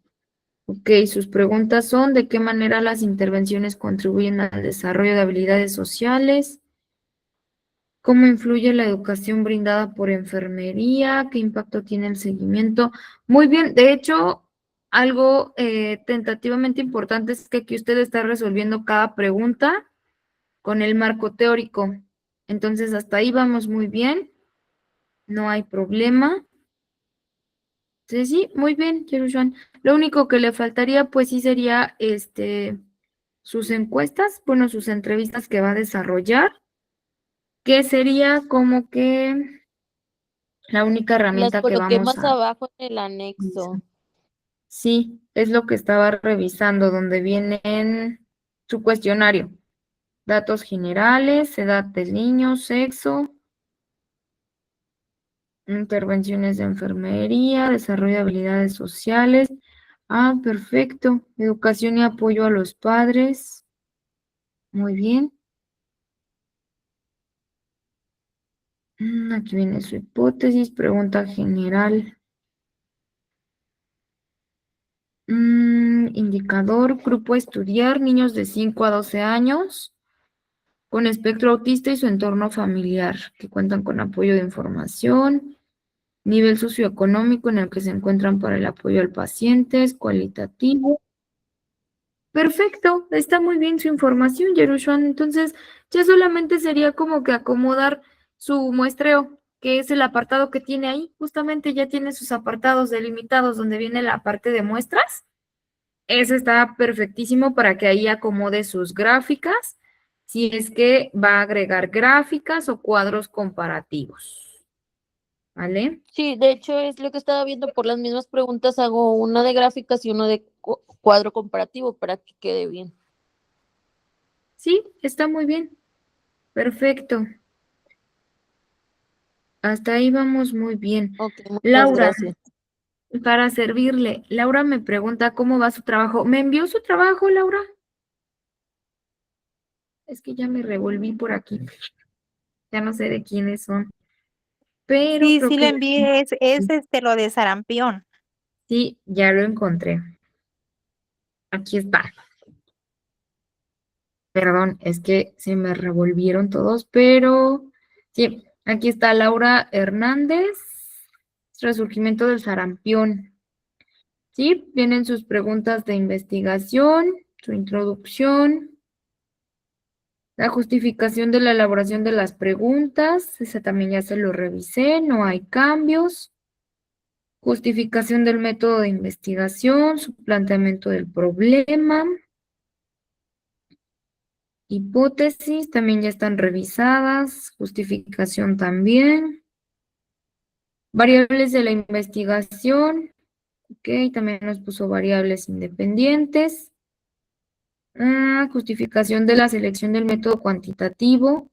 Ok, sus preguntas son: ¿de qué manera las intervenciones contribuyen al desarrollo de habilidades sociales? ¿Cómo influye la educación brindada por enfermería? ¿Qué impacto tiene el seguimiento? Muy bien, de hecho, algo tentativamente importante es que aquí usted está resolviendo cada pregunta con el marco teórico. Entonces, hasta ahí vamos muy bien, no hay problema. Sí, sí, muy bien, Yerushan. Lo único que le faltaría, pues sí, sería sus encuestas, bueno, sus entrevistas que va a desarrollar, que sería como que la única Las herramienta que coloqué vamos más a abajo en el utilizar. anexo. Sí, es lo que estaba revisando, donde vienen su cuestionario. Datos generales, edad del niño, sexo, intervenciones de enfermería, desarrollo de habilidades sociales. Ah, perfecto. Educación y apoyo a los padres. Muy bien. Aquí viene su hipótesis, pregunta general. Indicador, grupo a estudiar, niños de 5 a 12 años con espectro autista y su entorno familiar, que cuentan con apoyo de información. nivel socioeconómico en el que se encuentran para el apoyo al paciente, es cualitativo. Perfecto, está muy bien su información, Yerushuan. Entonces, ya solamente sería como que acomodar su muestreo, que es el apartado que tiene ahí. Justamente ya tiene sus apartados delimitados donde viene la parte de muestras. Ese está perfectísimo para que ahí acomode sus gráficas, si es que va a agregar gráficas o cuadros comparativos. ¿Vale? Sí, de hecho es lo que estaba viendo por las mismas preguntas, hago una de gráficas y uno de cuadro comparativo para que quede bien. Sí, está muy bien. Perfecto. Hasta ahí vamos muy bien. Ok, muchas Laura, gracias. para servirle, Laura me pregunta cómo va su trabajo. ¿Me envió su trabajo, Laura? Es que ya me revolví por aquí. Ya no sé de quiénes son. Pero Sí, creo sí lo que envié, es lo de sarampión. sí, ya lo encontré. Aquí está. Perdón, es que se me revolvieron todos, pero sí, aquí está Laura Hernández, resurgimiento del sarampión. Sí, vienen sus preguntas de investigación, su introducción, la justificación de la elaboración de las preguntas, ese también ya se lo revisé, no hay cambios. Justificación del método de investigación, su planteamiento del problema. Hipótesis también ya están revisadas, justificación también. Variables de la investigación, ok, también nos puso variables independientes. Justificación de la selección del método cuantitativo.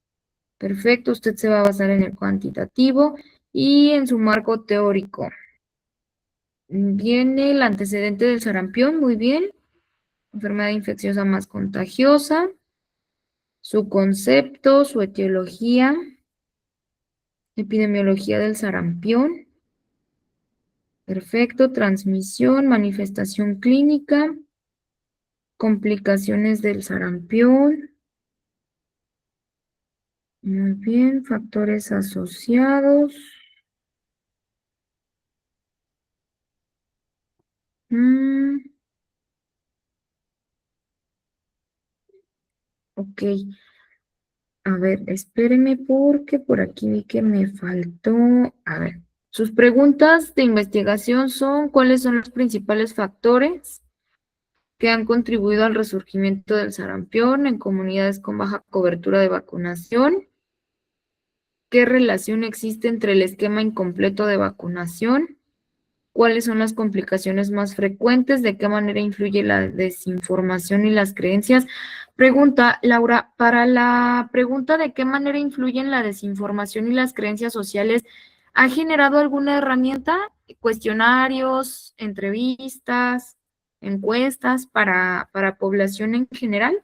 Perfecto, usted se va a basar en el cuantitativo y en su marco teórico. Viene el antecedente del sarampión, muy bien. Enfermedad infecciosa más contagiosa. Su concepto, su etiología. Epidemiología del sarampión. Perfecto, transmisión, manifestación clínica. Complicaciones del sarampión. Muy bien, factores asociados. Ok, a ver, espéreme porque por aquí vi que me faltó. A ver, sus preguntas de investigación son: ¿cuáles son los principales factores que han contribuido al resurgimiento del sarampión en comunidades con baja cobertura de vacunación? ¿Qué relación existe entre el esquema incompleto de vacunación? ¿Cuáles son las complicaciones más frecuentes? ¿De qué manera influye la desinformación y las creencias? Pregunta, Laura, para la pregunta de qué manera influyen la desinformación y las creencias sociales, ¿ha generado alguna herramienta? ¿Cuestionarios, entrevistas, encuestas para población en general?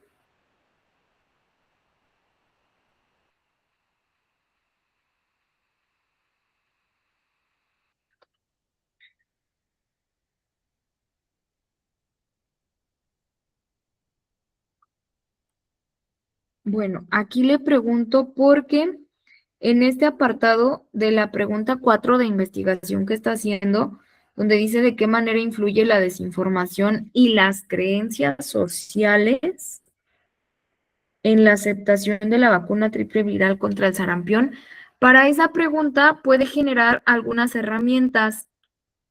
Bueno, aquí le pregunto porque en este apartado de la pregunta 4 de investigación que está haciendo, donde dice de qué manera influye la desinformación y las creencias sociales en la aceptación de la vacuna triple viral contra el sarampión, para esa pregunta puede generar algunas herramientas,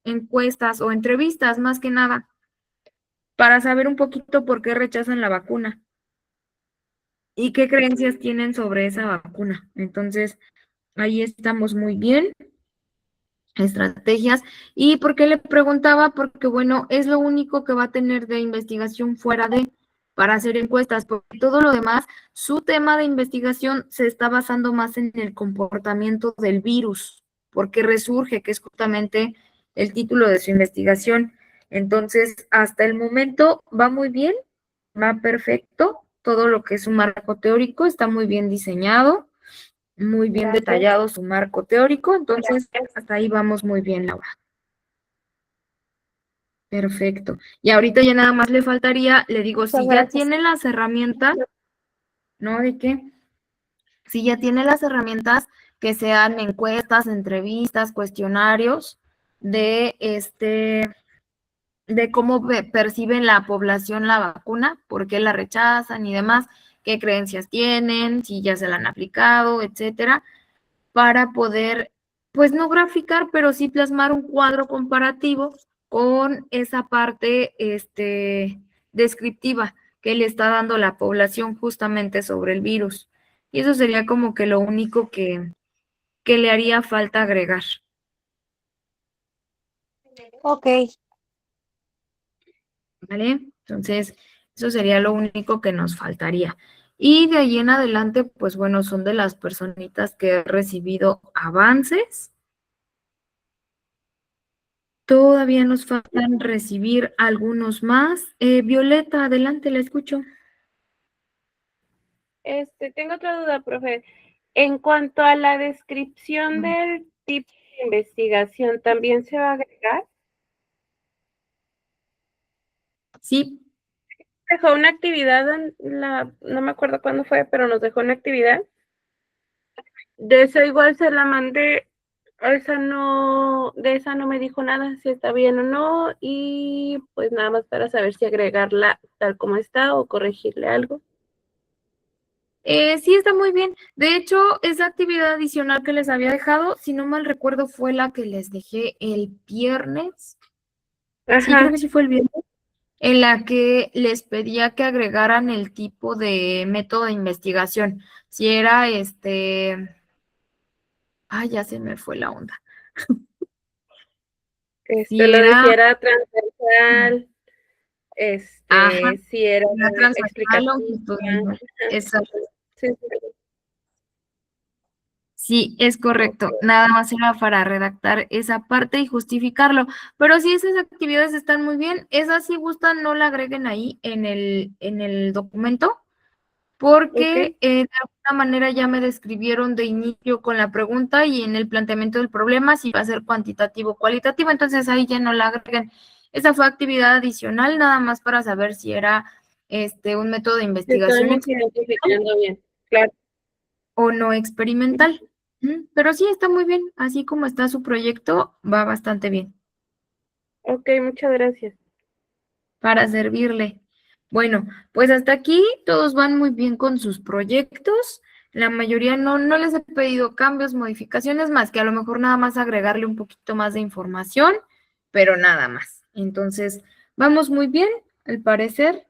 encuestas o entrevistas, más que nada, para saber un poquito por qué rechazan la vacuna y qué creencias tienen sobre esa vacuna. Entonces, ahí estamos muy bien. Estrategias. ¿Y por qué le preguntaba? Porque, bueno, es lo único que va a tener de investigación fuera de, para hacer encuestas, porque todo lo demás, su tema de investigación se está basando más en el comportamiento del virus, porque resurge, que es justamente el título de su investigación. Entonces, hasta el momento va muy bien, va perfecto, todo lo que es un marco teórico está muy bien diseñado, muy bien detallado su marco teórico, entonces hasta ahí vamos muy bien, Laura. Perfecto. Y ahorita ya nada más le faltaría, le digo, si ya tiene las herramientas, ¿no? ¿De qué? Si ya tiene las herramientas, que sean encuestas, entrevistas, cuestionarios de de cómo perciben la población la vacuna, por qué la rechazan y demás, qué creencias tienen, si ya se la han aplicado, etcétera, para poder, pues no graficar, pero sí plasmar un cuadro comparativo con esa parte descriptiva que le está dando la población justamente sobre el virus. Y eso sería como que lo único que le haría falta agregar. Ok. ¿Vale? Entonces, eso sería lo único que nos faltaría. Y de ahí en adelante, pues bueno, son de las personitas que he recibido avances. Todavía nos faltan recibir algunos más. Violeta, adelante, la escucho. Tengo otra duda, profe. En cuanto a la descripción del tipo de investigación, ¿también se va a agregar? Sí, Dejó una actividad no me acuerdo cuándo fue, pero nos dejó una actividad. De eso igual se la mandé. De esa no me dijo nada, si está bien o no, y pues nada más para saber si agregarla tal como está o corregirle algo. sí está muy bien. De hecho, esa actividad adicional que les había dejado, si no mal recuerdo, fue la que les dejé el viernes. Sí, creo Ajá, que sí fue el viernes. En la que les pedía que agregaran el tipo de método de investigación. Si era ay, ya se me fue la onda. Si lo era, dijera transversal, ajá, si era la transversal explicativa. longitudinal. Exacto. Sí, sí. Sí, es correcto. Ok. Nada más era para redactar esa parte y justificarlo. Pero sí, esas actividades están muy bien. Esas si gustan, no la agreguen ahí en el documento, porque Ok. de alguna manera ya me describieron de inicio con la pregunta y en el planteamiento del problema si va a ser cuantitativo o cualitativo, entonces ahí ya no la agreguen. Esa fue actividad adicional, nada más para saber si era un método de investigación Estamos identificando bien. Claro. o no experimental. Pero sí está muy bien, así como está su proyecto, va bastante bien Ok, muchas gracias. para servirle. Bueno, pues hasta aquí todos van muy bien con sus proyectos. La mayoría no les he pedido cambios, modificaciones, más que a lo mejor nada más agregarle un poquito más de información, pero nada más. Entonces, vamos muy bien, al parecer.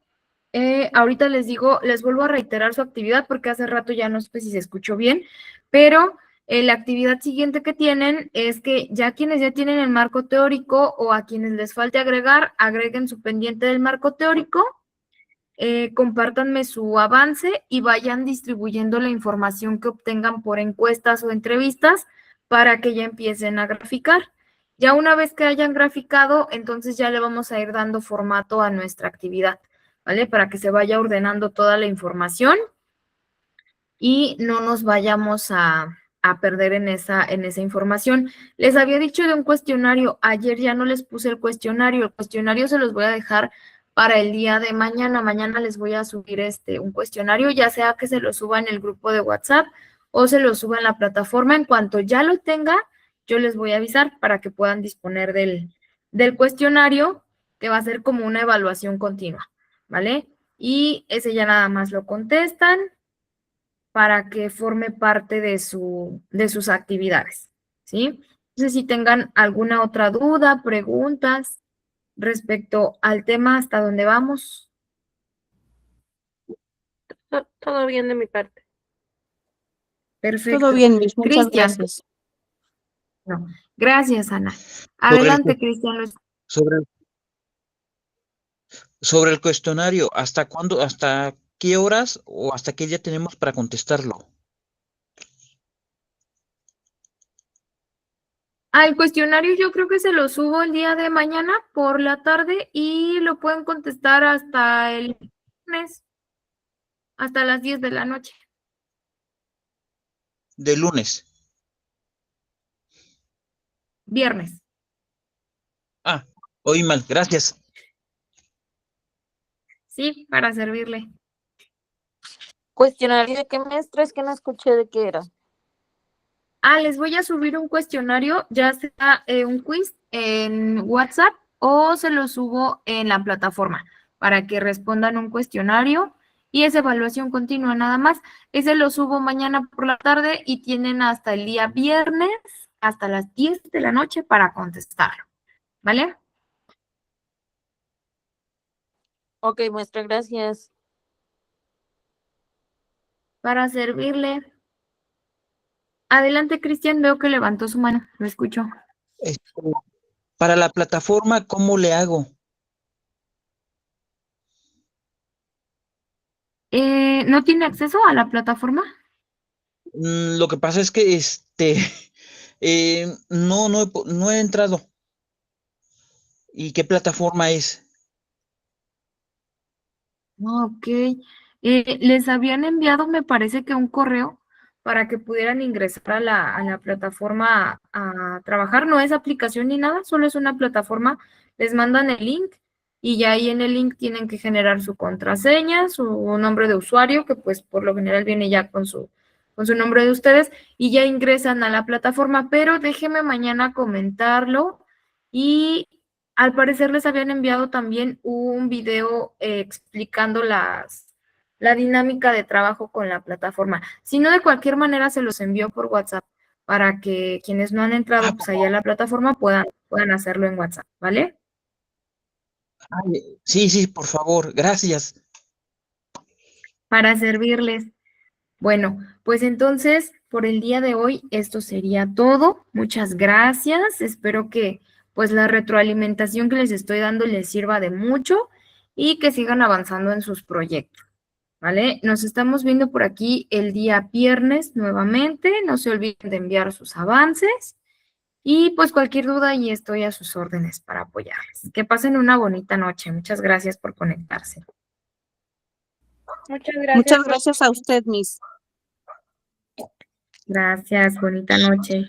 Ahorita les digo, les vuelvo a reiterar su actividad porque hace rato ya no sé si se escuchó bien, pero la actividad siguiente que tienen es que ya quienes ya tienen el marco teórico o a quienes les falte agregar, agreguen su pendiente del marco teórico, compártanme su avance y vayan distribuyendo la información que obtengan por encuestas o entrevistas para que ya empiecen a graficar. Ya una vez que hayan graficado, entonces ya le vamos a ir dando formato a nuestra actividad, ¿vale? Para que se vaya ordenando toda la información y no nos vayamos a perder en esa información. Les había dicho de un cuestionario, ayer ya no les puse el cuestionario se los voy a dejar para el día de mañana. Mañana les voy a subir un cuestionario, ya sea que se lo suba en el grupo de WhatsApp o se lo suba en la plataforma. En cuanto ya lo tenga, yo les voy a avisar para que puedan disponer del cuestionario, que va a ser como una evaluación continua, ¿vale? Y ese ya nada más lo contestan para que forme parte de sus actividades, ¿sí? No sé si tengan alguna otra duda, preguntas respecto al tema hasta dónde vamos. Todo bien de mi parte. Perfecto. Todo bien, Miss, muchas Cristian, gracias. no. Gracias, Ana. Sobre el, Adelante, Cristian. sobre, sobre el cuestionario, ¿hasta cuándo, hasta qué horas o hasta qué día tenemos para contestarlo? Al cuestionario yo creo que se lo subo el día de mañana por la tarde y lo pueden contestar hasta el lunes, hasta las 10 de la noche. De lunes. Viernes. Ah, oí mal, gracias. Sí, para servirle. ¿Cuestionario de qué maestra? Es que no escuché de qué era. Les voy a subir un cuestionario, ya sea un quiz en WhatsApp o se lo subo en la plataforma para que respondan un cuestionario y es evaluación continua nada más. Ese lo subo mañana por la tarde y tienen hasta el día viernes, hasta las 10 de la noche para contestarlo, ¿vale? Ok, maestra, gracias. Para servirle. Adelante, Cristian, veo que levantó su mano, lo escucho. Para la plataforma, ¿cómo le hago? ¿No tiene acceso a la plataforma? Lo que pasa es que no he entrado. ¿Y qué plataforma es? Ok. Les habían enviado, me parece que un correo para que pudieran ingresar a la plataforma a trabajar. No es aplicación ni nada, solo es una plataforma. Les mandan el link y ya ahí en el link tienen que generar su contraseña, su nombre de usuario, que pues por lo general viene ya con su nombre de ustedes, y ya ingresan a la plataforma. Pero déjeme mañana comentarlo y al parecer les habían enviado también un video explicando la dinámica de trabajo con la plataforma. Si no, de cualquier manera se los envío por WhatsApp para que quienes no han entrado pues allá a la plataforma puedan hacerlo en WhatsApp, ¿vale? Sí, por favor, gracias. Para servirles. Bueno, pues entonces, por el día de hoy, esto sería todo. Muchas gracias. Espero que pues la retroalimentación que les estoy dando les sirva de mucho y que sigan avanzando en sus proyectos, ¿vale? Nos estamos viendo por aquí el día viernes nuevamente. No se olviden de enviar sus avances y pues cualquier duda y estoy a sus órdenes para apoyarles. Que pasen una bonita noche. Muchas gracias por conectarse. Muchas gracias. Muchas gracias a usted, Miss. Gracias, bonita noche.